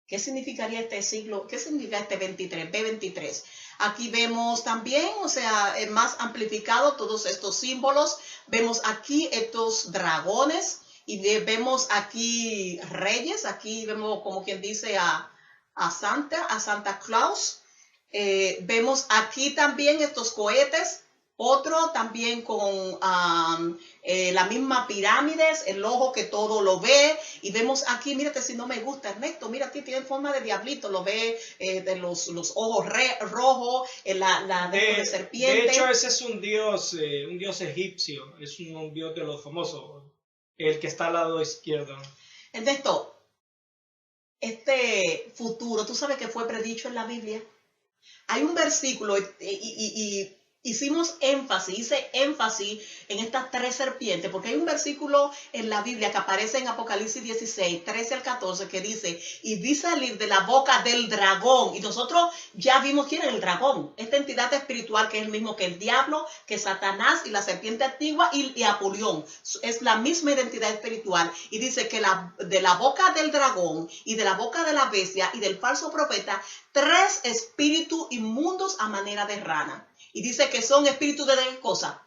¿Qué significaría este siglo? ¿Qué significa este 23? B23. Aquí vemos también, o sea, más amplificado todos estos símbolos. Vemos aquí estos dragones y vemos aquí reyes. Aquí vemos como quien dice a Santa Claus. Vemos aquí también estos cohetes. Otro también con la misma pirámides, el ojo que todo lo ve. Y vemos aquí, mírate si no me gusta, Ernesto, mira, aquí tiene forma de diablito, lo ve de los ojos rojos, la de serpiente. De hecho, ese es un dios egipcio, es un dios de los famosos, el que está al lado izquierdo. Ernesto, este futuro, ¿tú sabes que fue predicho en la Biblia? Hay un versículo y hice énfasis en estas tres serpientes, porque hay un versículo en la Biblia que aparece en Apocalipsis 16, 13 al 14, que dice, y vi salir de la boca del dragón, y nosotros ya vimos quién es el dragón, esta entidad espiritual que es el mismo que el diablo, que Satanás y la serpiente antigua y Apolión, es la misma identidad espiritual, y dice que de la boca del dragón y de la boca de la bestia y del falso profeta, 3 espíritus inmundos a manera de rana. Y dice que son espíritus de qué cosa?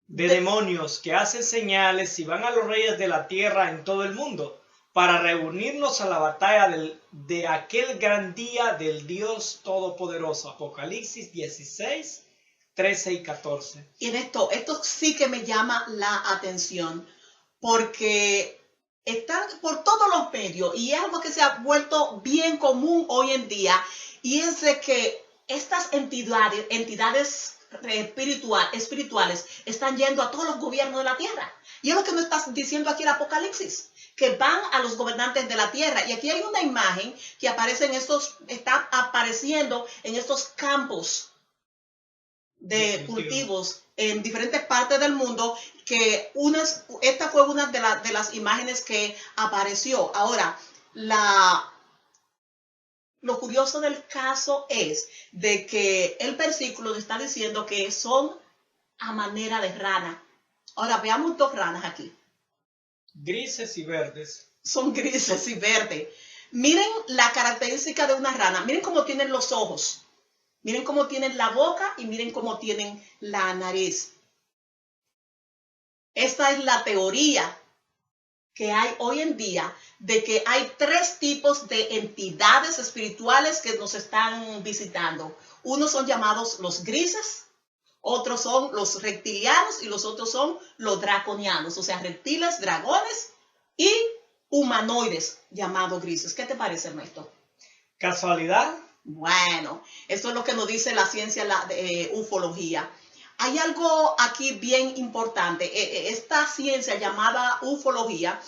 De demonios que hacen señales y van a los reyes de la tierra en todo el mundo para reunirnos a la batalla de aquel gran día del Dios Todopoderoso. Apocalipsis 16, 13 y 14. Y en esto sí que me llama la atención porque están por todos los medios y es algo que se ha vuelto bien común hoy en día, y es de que estas entidades espirituales están yendo a todos los gobiernos de la tierra. Y es lo que nos está diciendo aquí el Apocalipsis, que van a los gobernantes de la tierra. Y aquí hay una imagen que está apareciendo en estos campos de cultivos en diferentes partes del mundo, que esta fue una de las imágenes que apareció. Ahora, lo curioso del caso es de que el versículo está diciendo que son a manera de rana. Ahora veamos dos ranas aquí. Grises y verdes. Son grises y verdes. Miren la característica de una rana. Miren cómo tienen los ojos. Miren cómo tienen la boca y miren cómo tienen la nariz. Esta es la teoría que hay hoy en día de que hay 3 tipos de entidades espirituales que nos están visitando. Unos son llamados los grises, otros son los reptilianos y los otros son los draconianos, o sea, reptiles, dragones y humanoides llamados grises. ¿Qué te parece, Ernesto? ¿Casualidad? Bueno, esto es lo que nos dice la ciencia de ufología. Hay algo aquí bien importante. Esta ciencia llamada ufología,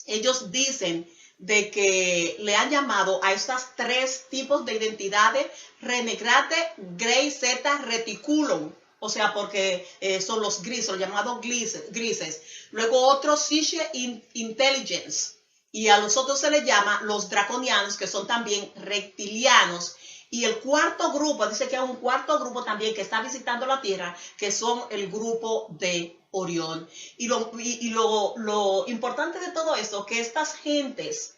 ellos dicen de que le han llamado a estas 3 tipos de identidades Renegade, Grey, Z, Reticulum. O sea, porque son los grises, los llamados grises. Luego otros Psyche Intelligence. Y a los otros se les llama los draconianos, que son también reptilianos. Y el cuarto grupo, dice que hay un cuarto grupo también que está visitando la Tierra, que son el grupo de Orión. Y lo importante de todo esto, que estas gentes,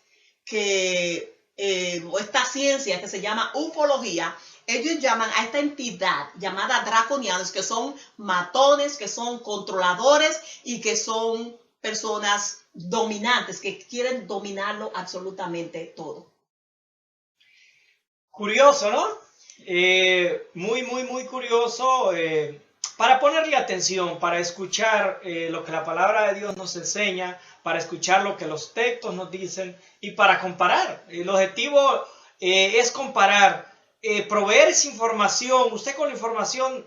o esta ciencia que se llama ufología, ellos llaman a esta entidad llamada draconianos, que son matones, que son controladores y que son personas dominantes, que quieren dominarlo absolutamente todo. Curioso, ¿no? Muy curioso. para ponerle atención, para escuchar lo que la palabra de Dios nos enseña, para escuchar lo que los textos nos dicen y para comparar. El objetivo es comparar, proveer esa información. Usted con la información,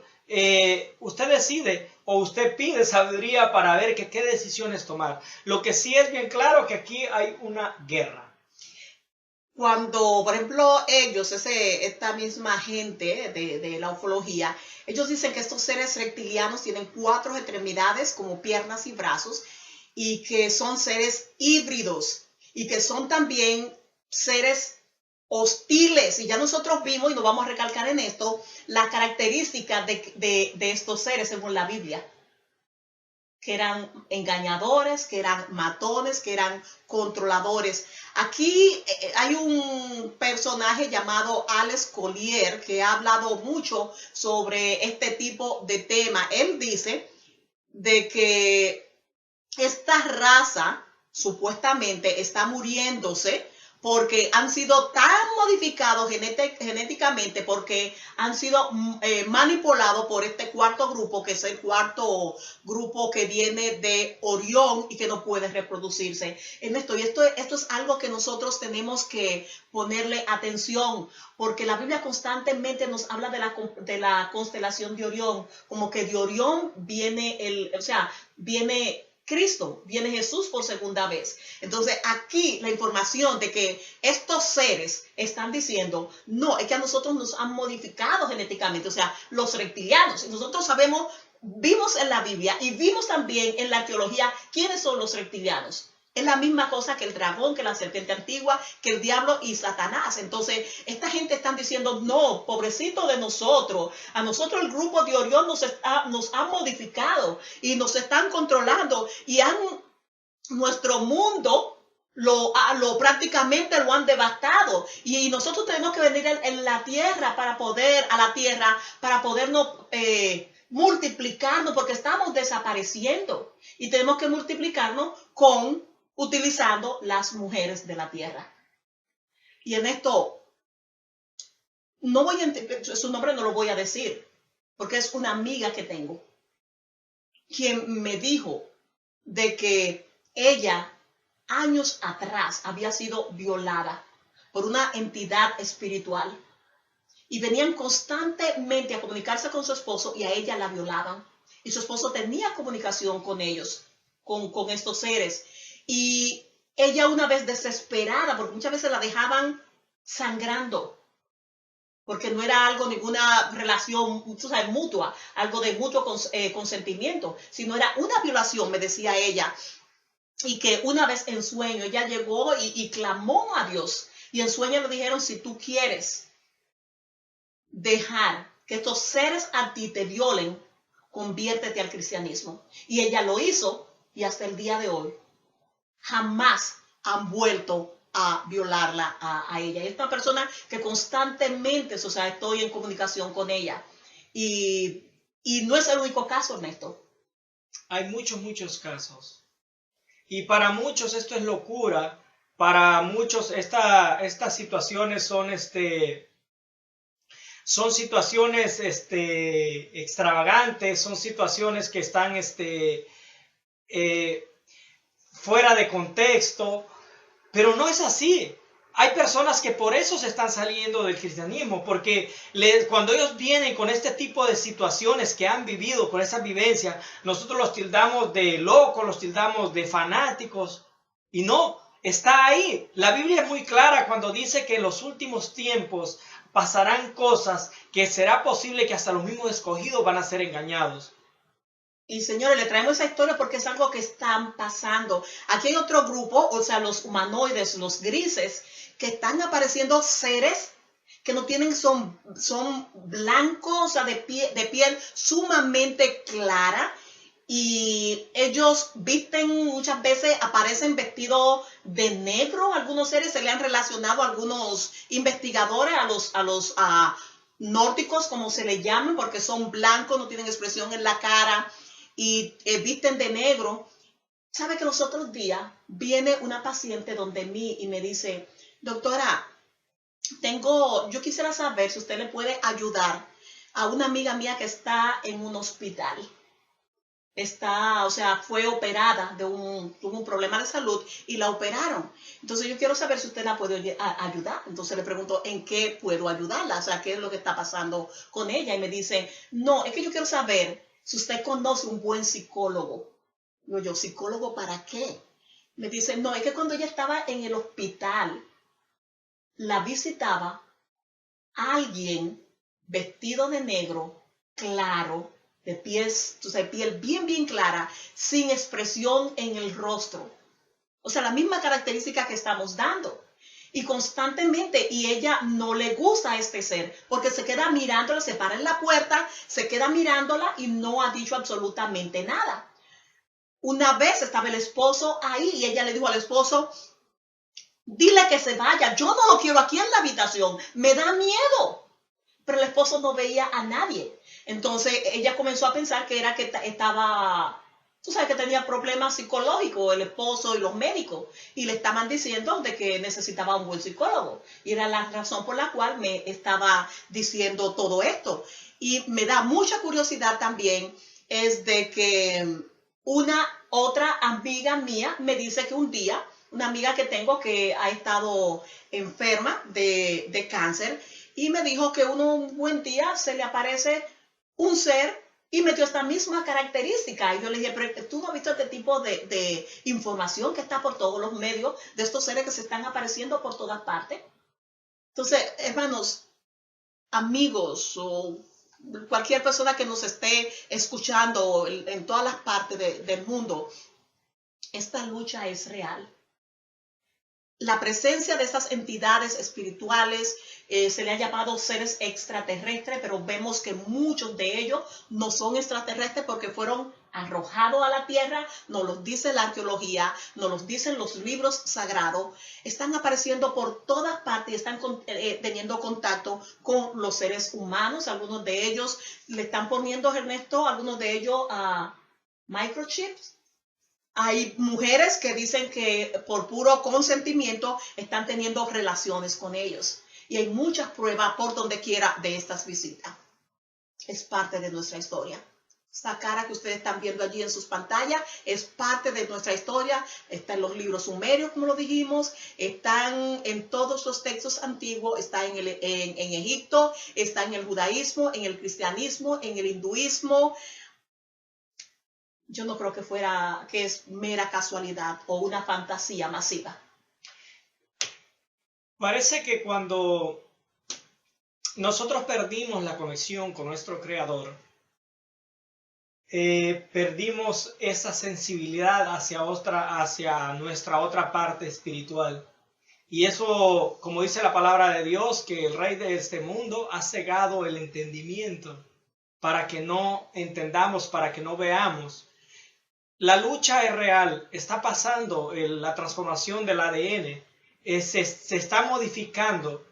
usted decide o usted pide sabiduría para ver qué decisiones tomar. Lo que sí es bien claro que aquí hay una guerra. Cuando, por ejemplo, esta misma gente de la ufología, ellos dicen que estos seres reptilianos tienen 4 extremidades como piernas y brazos y que son seres híbridos y que son también seres hostiles. Y ya nosotros vimos, y nos vamos a recalcar en esto, las características de estos seres según la Biblia, que eran engañadores, que eran matones, que eran controladores. Aquí hay un personaje llamado Alex Collier que ha hablado mucho sobre este tipo de tema. Él dice de que esta raza supuestamente está muriéndose porque han sido tan modificados genéticamente, porque han sido manipulados por este cuarto grupo, que es el cuarto grupo que viene de Orión y que no puede reproducirse. Y esto es algo que nosotros tenemos que ponerle atención, porque la Biblia constantemente nos habla de la constelación de Orión, como que de Orión viene viene Cristo, viene Jesús por segunda vez. Entonces aquí la información de que estos seres están diciendo, no, es que a nosotros nos han modificado genéticamente, o sea, los reptilianos. Y nosotros sabemos, vimos en la Biblia y vimos también en la arqueología quiénes son los reptilianos. Es la misma cosa que el dragón, que la serpiente antigua, que el diablo y Satanás. Entonces, esta gente están diciendo, no, pobrecito de nosotros. A nosotros el grupo de Orión nos ha modificado y nos están controlando y nuestro mundo prácticamente lo han devastado. Y nosotros tenemos que venir en la tierra para podernos multiplicarnos, porque estamos desapareciendo. Y tenemos que multiplicarnos utilizando las mujeres de la tierra. Y en esto, su nombre no lo voy a decir, porque es una amiga que tengo, quien me dijo de que ella, años atrás, había sido violada por una entidad espiritual. Y venían constantemente a comunicarse con su esposo y a ella la violaban. Y su esposo tenía comunicación con ellos, con estos seres. Y ella, una vez desesperada, porque muchas veces la dejaban sangrando, porque no era ninguna relación mutua, algo de mutuo consentimiento, sino era una violación, me decía ella. Y que una vez en sueño ella llegó y clamó a Dios. Y en sueño le dijeron, si tú quieres dejar que estos seres a ti te violen, conviértete al cristianismo. Y ella lo hizo, y hasta el día de hoy jamás han vuelto a violarla a ella. Y es una persona que constantemente, estoy en comunicación con ella. Y no es el único caso, Ernesto. Hay muchos casos. Y para muchos esto es locura. Para muchos estas situaciones son situaciones extravagantes, son situaciones que están fuera de contexto, pero no es así. Hay personas que por eso se están saliendo del cristianismo, porque cuando ellos vienen con este tipo de situaciones que han vivido, con esa vivencia, nosotros los tildamos de locos, los tildamos de fanáticos, y no, está ahí. La Biblia es muy clara cuando dice que en los últimos tiempos pasarán cosas que será posible que hasta los mismos escogidos van a ser engañados. Y señores, le traemos esa historia porque es algo que están pasando. Aquí hay otro grupo, los humanoides, los grises, que están apareciendo seres que no tienen, son blancos, de piel sumamente clara. Y ellos muchas veces aparecen vestidos de negro. Algunos seres se le han relacionado a algunos investigadores, a los nórdicos, como se le llaman, porque son blancos, no tienen expresión en la cara y visten de negro. ¿Sabe que los otros días viene una paciente donde mí y me dice, doctora, yo quisiera saber si usted le puede ayudar a una amiga mía que está en un hospital. Fue operada tuvo un problema de salud y la operaron. Entonces yo quiero saber si usted la puede ayudar. Entonces le pregunto, ¿en qué puedo ayudarla? O sea, ¿qué es lo que está pasando con ella? Y me dice, no, es que yo quiero saber si usted conoce un buen psicólogo. Digo yo, ¿psicólogo para qué? Me dice, no, es que cuando ella estaba en el hospital, la visitaba alguien vestido de negro, claro, de piel bien, bien clara, sin expresión en el rostro. O sea, la misma característica que estamos dando. Y constantemente, y ella no le gusta a este ser, porque se queda mirándola, se para en la puerta, se queda mirándola y no ha dicho absolutamente nada. Una vez estaba el esposo ahí y ella le dijo al esposo, dile que se vaya, yo no lo quiero aquí en la habitación, me da miedo. Pero el esposo no veía a nadie. Entonces ella comenzó a pensar que era que estaba, tú sabes, que tenía problemas psicológicos el esposo y los médicos. Y le estaban diciendo de que necesitaba un buen psicólogo. Y era la razón por la cual me estaba diciendo todo esto. Y me da mucha curiosidad también es de que una otra amiga mía me dice que un día, una amiga que tengo que ha estado enferma de cáncer, y me dijo que un buen día se le aparece un ser y metió esta misma característica. Y yo le dije, pero tú no has visto este tipo de información que está por todos los medios de estos seres que se están apareciendo por todas partes. Entonces, hermanos, amigos o cualquier persona que nos esté escuchando en todas las partes del mundo, esta lucha es real. La presencia de estas entidades espirituales se le ha llamado seres extraterrestres, pero vemos que muchos de ellos no son extraterrestres porque fueron arrojados a la tierra, nos los dice la arqueología, nos los dicen los libros sagrados, están apareciendo por todas partes y están teniendo contacto con los seres humanos. Algunos de ellos le están poniendo, Ernesto, algunos de ellos a microchips. Hay mujeres que dicen que por puro consentimiento están teniendo relaciones con ellos. Y hay muchas pruebas por donde quiera de estas visitas. Es parte de nuestra historia. Esta cara que ustedes están viendo allí en sus pantallas es parte de nuestra historia. Está en los libros sumerios, como lo dijimos. Están en todos los textos antiguos. Está en Egipto. Está en el judaísmo, en el cristianismo, en el hinduismo. Yo no creo que es mera casualidad o una fantasía masiva. Parece que cuando nosotros perdimos la conexión con nuestro Creador, perdimos esa sensibilidad hacia nuestra otra parte espiritual. Y eso, como dice la palabra de Dios, que el rey de este mundo ha cegado el entendimiento para que no entendamos, para que no veamos. La lucha es real, está pasando la transformación del ADN, se está modificando.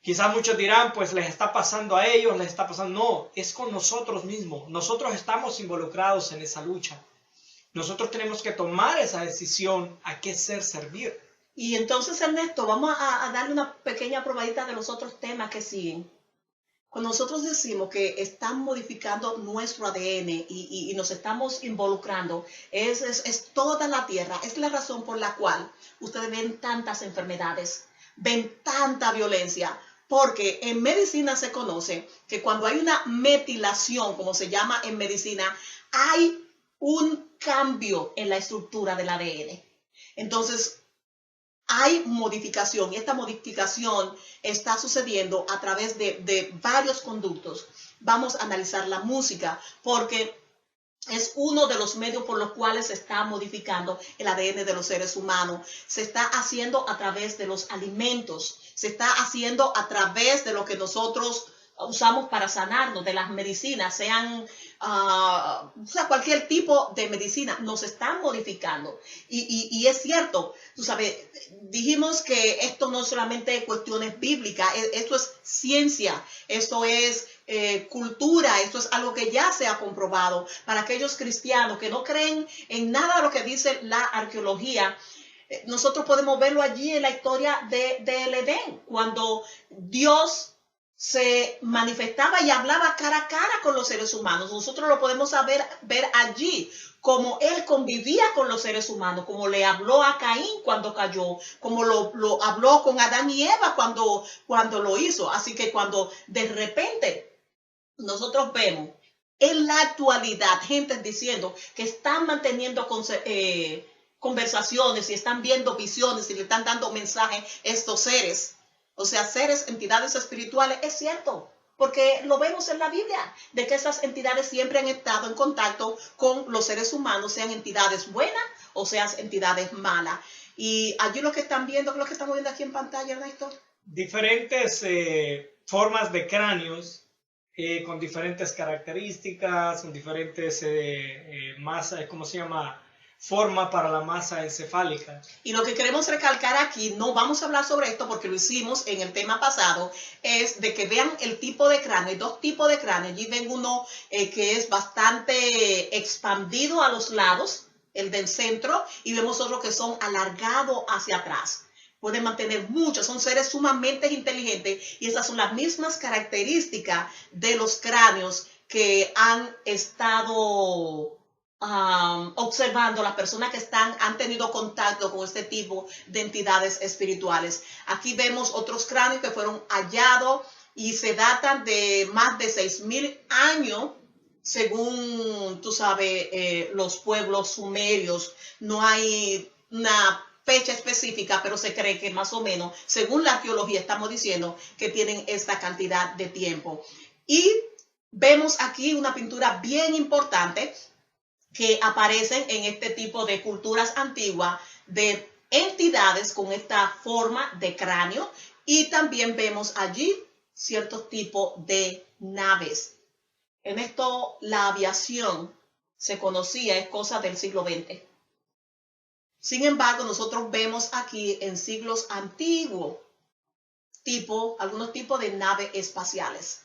Quizás muchos dirán, pues les está pasando a ellos, les está pasando. No, es con nosotros mismos. Nosotros estamos involucrados en esa lucha. Nosotros tenemos que tomar esa decisión a qué ser servir. Y entonces, Ernesto, vamos a darle una pequeña probadita de los otros temas que siguen. Cuando nosotros decimos que están modificando nuestro ADN y nos estamos involucrando, es toda la tierra. Es la razón por la cual ustedes ven tantas enfermedades, ven tanta violencia, porque en medicina se conoce que cuando hay una metilación, como se llama en medicina, hay un cambio en la estructura del ADN. Entonces, hay modificación y esta modificación está sucediendo a través de varios conductos. Vamos a analizar la música porque es uno de los medios por los cuales se está modificando el ADN de los seres humanos. Se está haciendo a través de los alimentos, se está haciendo a través de lo que nosotros usamos para sanarnos, de las medicinas, sean cualquier tipo de medicina, nos están modificando. Y es cierto, tú sabes, dijimos que esto no es solamente cuestiones bíblicas, esto es ciencia, esto es cultura, esto es algo que ya se ha comprobado. Para aquellos cristianos que no creen en nada de lo que dice la arqueología, nosotros podemos verlo allí en la historia del Edén, cuando Dios se manifestaba y hablaba cara a cara con los seres humanos. Nosotros lo podemos ver allí, como él convivía con los seres humanos, como le habló a Caín cuando cayó, como lo habló con Adán y Eva cuando lo hizo. Así que cuando de repente nosotros vemos en la actualidad gente diciendo que están manteniendo conversaciones y están viendo visiones y le están dando mensajes a estos seres, o sea, seres, entidades espirituales, es cierto, porque lo vemos en la Biblia, de que esas entidades siempre han estado en contacto con los seres humanos, sean entidades buenas o sean entidades malas. Y allí lo que están viendo, lo que estamos viendo aquí en pantalla, Ernesto. Diferentes formas de cráneos con diferentes características, con diferentes masas, ¿cómo se llama? Forma para la masa encefálica. Y lo que queremos recalcar aquí, no vamos a hablar sobre esto porque lo hicimos en el tema pasado, es de que vean el tipo de cráneo. Hay dos tipos de cráneo. Allí ven uno que es bastante expandido a los lados, el del centro, y vemos otros que son alargados hacia atrás. Pueden mantener mucho, son seres sumamente inteligentes y esas son las mismas características de los cráneos que han estado observando las personas que han tenido contacto con este tipo de entidades espirituales. Aquí vemos otros cráneos que fueron hallados y se datan de más de 6,000 años, según tú sabes, los pueblos sumerios. No hay una fecha específica, pero se cree que más o menos, según la arqueología, estamos diciendo que tienen esta cantidad de tiempo. Y vemos aquí una pintura bien importante que aparecen en este tipo de culturas antiguas de entidades con esta forma de cráneo, y también vemos allí ciertos tipos de naves. En esto la aviación se conocía, es cosa del siglo XX. Sin embargo, nosotros vemos aquí en siglos antiguos algunos tipos de naves espaciales.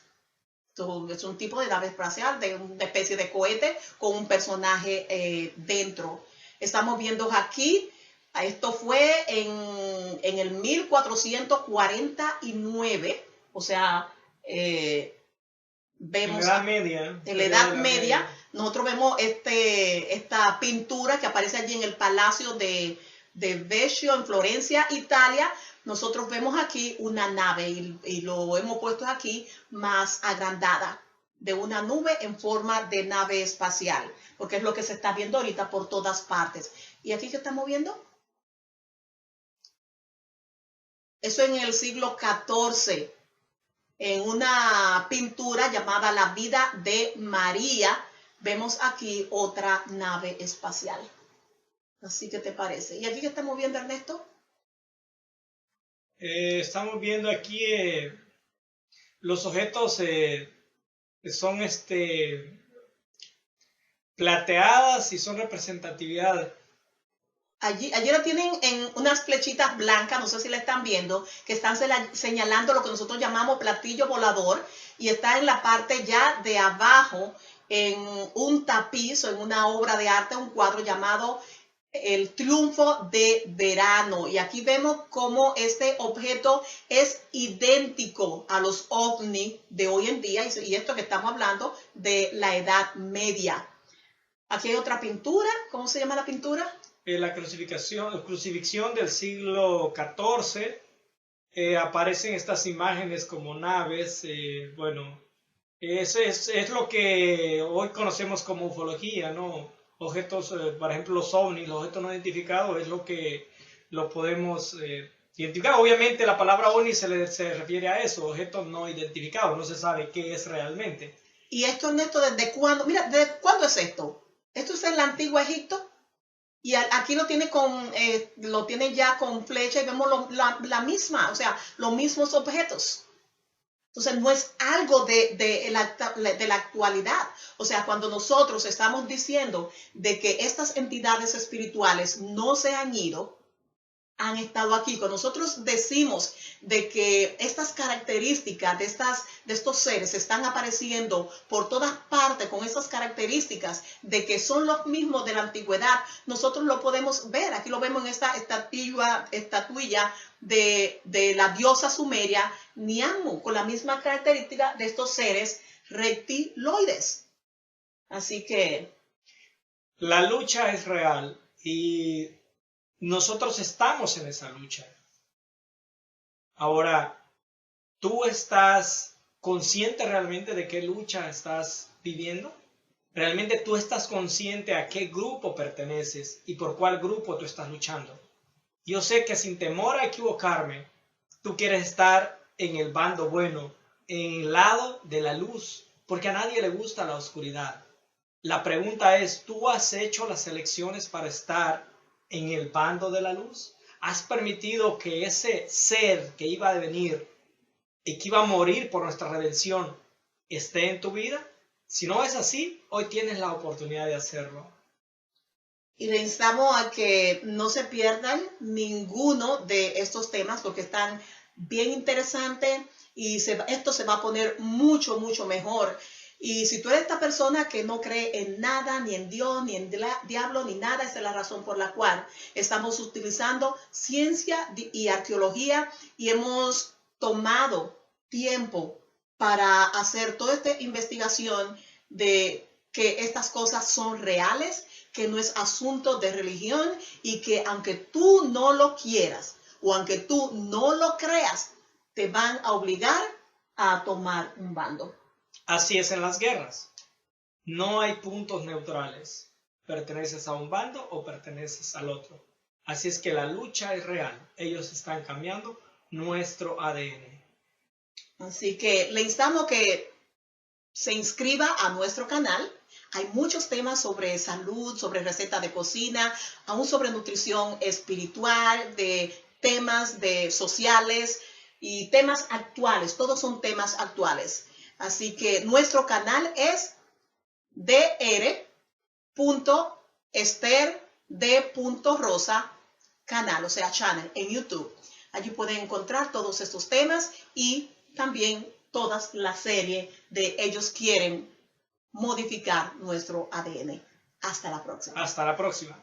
Es un tipo de nave espacial, de una especie de cohete con un personaje dentro. Estamos viendo aquí, esto fue en el 1449, o sea, vemos en la Edad Media. Nosotros vemos esta pintura que aparece allí en el Palacio de Vecchio en Florencia, Italia. Nosotros vemos aquí una nave y lo hemos puesto aquí más agrandada, de una nube en forma de nave espacial, porque es lo que se está viendo ahorita por todas partes. ¿Y aquí qué estamos viendo? Eso en el siglo XIV, en una pintura llamada La vida de María, vemos aquí otra nave espacial. Así que te parece. ¿Y aquí qué estamos viendo, Ernesto? Estamos viendo aquí los objetos son plateadas y son representatividad. Allí lo tienen en unas flechitas blancas, no sé si la están viendo, que están señalando lo que nosotros llamamos platillo volador, y está en la parte ya de abajo en un tapiz o en una obra de arte, un cuadro llamado El Triunfo de Verano. Y aquí vemos cómo este objeto es idéntico a los ovni de hoy en día, y esto que estamos hablando de la Edad Media. Aquí hay otra pintura. ¿Cómo se llama la pintura? La crucifixión del siglo XIV. Aparecen estas imágenes como naves. Bueno, es lo que hoy conocemos como ufología, ¿no? Objetos, por ejemplo, los ovnis, los objetos no identificados, es lo que lo podemos identificar. Obviamente la palabra ovni se refiere a eso, objetos no identificados, no se sabe qué es realmente. ¿Y esto, Ernesto, desde cuándo? Mira, ¿desde cuándo es esto? Esto es en el antiguo Egipto, y aquí lo tiene ya con flecha, y vemos la misma, o sea, los mismos objetos. Entonces no es algo de la actualidad. O sea, cuando nosotros estamos diciendo de que estas entidades espirituales no se han ido, han estado aquí. Cuando nosotros decimos de que estas características de estos seres están apareciendo por todas partes con esas características de que son los mismos de la antigüedad, nosotros lo podemos ver. Aquí lo vemos en esta estatuilla de la diosa sumeria Nianmu, con la misma característica de estos seres reptiloides. Así que la lucha es real y nosotros estamos en esa lucha. Ahora, ¿tú estás consciente realmente de qué lucha estás viviendo? ¿Realmente tú estás consciente a qué grupo perteneces y por cuál grupo tú estás luchando? Yo sé que sin temor a equivocarme, tú quieres estar en el bando bueno, en el lado de la luz, porque a nadie le gusta la oscuridad. La pregunta es, ¿tú has hecho las elecciones para estar en el bando de la luz? ¿Has permitido que ese ser que iba a venir y que iba a morir por nuestra redención esté en tu vida? Si no es así, hoy tienes la oportunidad de hacerlo. Y le instamos a que no se pierdan ninguno de estos temas porque están bien interesantes y esto se va a poner mucho, mucho mejor. Y si tú eres esta persona que no cree en nada, ni en Dios, ni en diablo, ni nada, esa es la razón por la cual estamos utilizando ciencia y arqueología y hemos tomado tiempo para hacer toda esta investigación de que estas cosas son reales, que no es asunto de religión y que aunque tú no lo quieras o aunque tú no lo creas, te van a obligar a tomar un bando. Así es en las guerras. No hay puntos neutrales. ¿Perteneces a un bando o perteneces al otro? Así es que la lucha es real. Ellos están cambiando nuestro ADN. Así que le instamos que se inscriba a nuestro canal. Hay muchos temas sobre salud, sobre recetas de cocina, aún sobre nutrición espiritual, de temas de sociales y temas actuales. Todos son temas actuales. Así que nuestro canal es dr.esterd.rosa canal, o sea, channel en YouTube. Allí pueden encontrar todos estos temas y también todas las series de Ellos Quieren Modificar Nuestro ADN. Hasta la próxima. Hasta la próxima.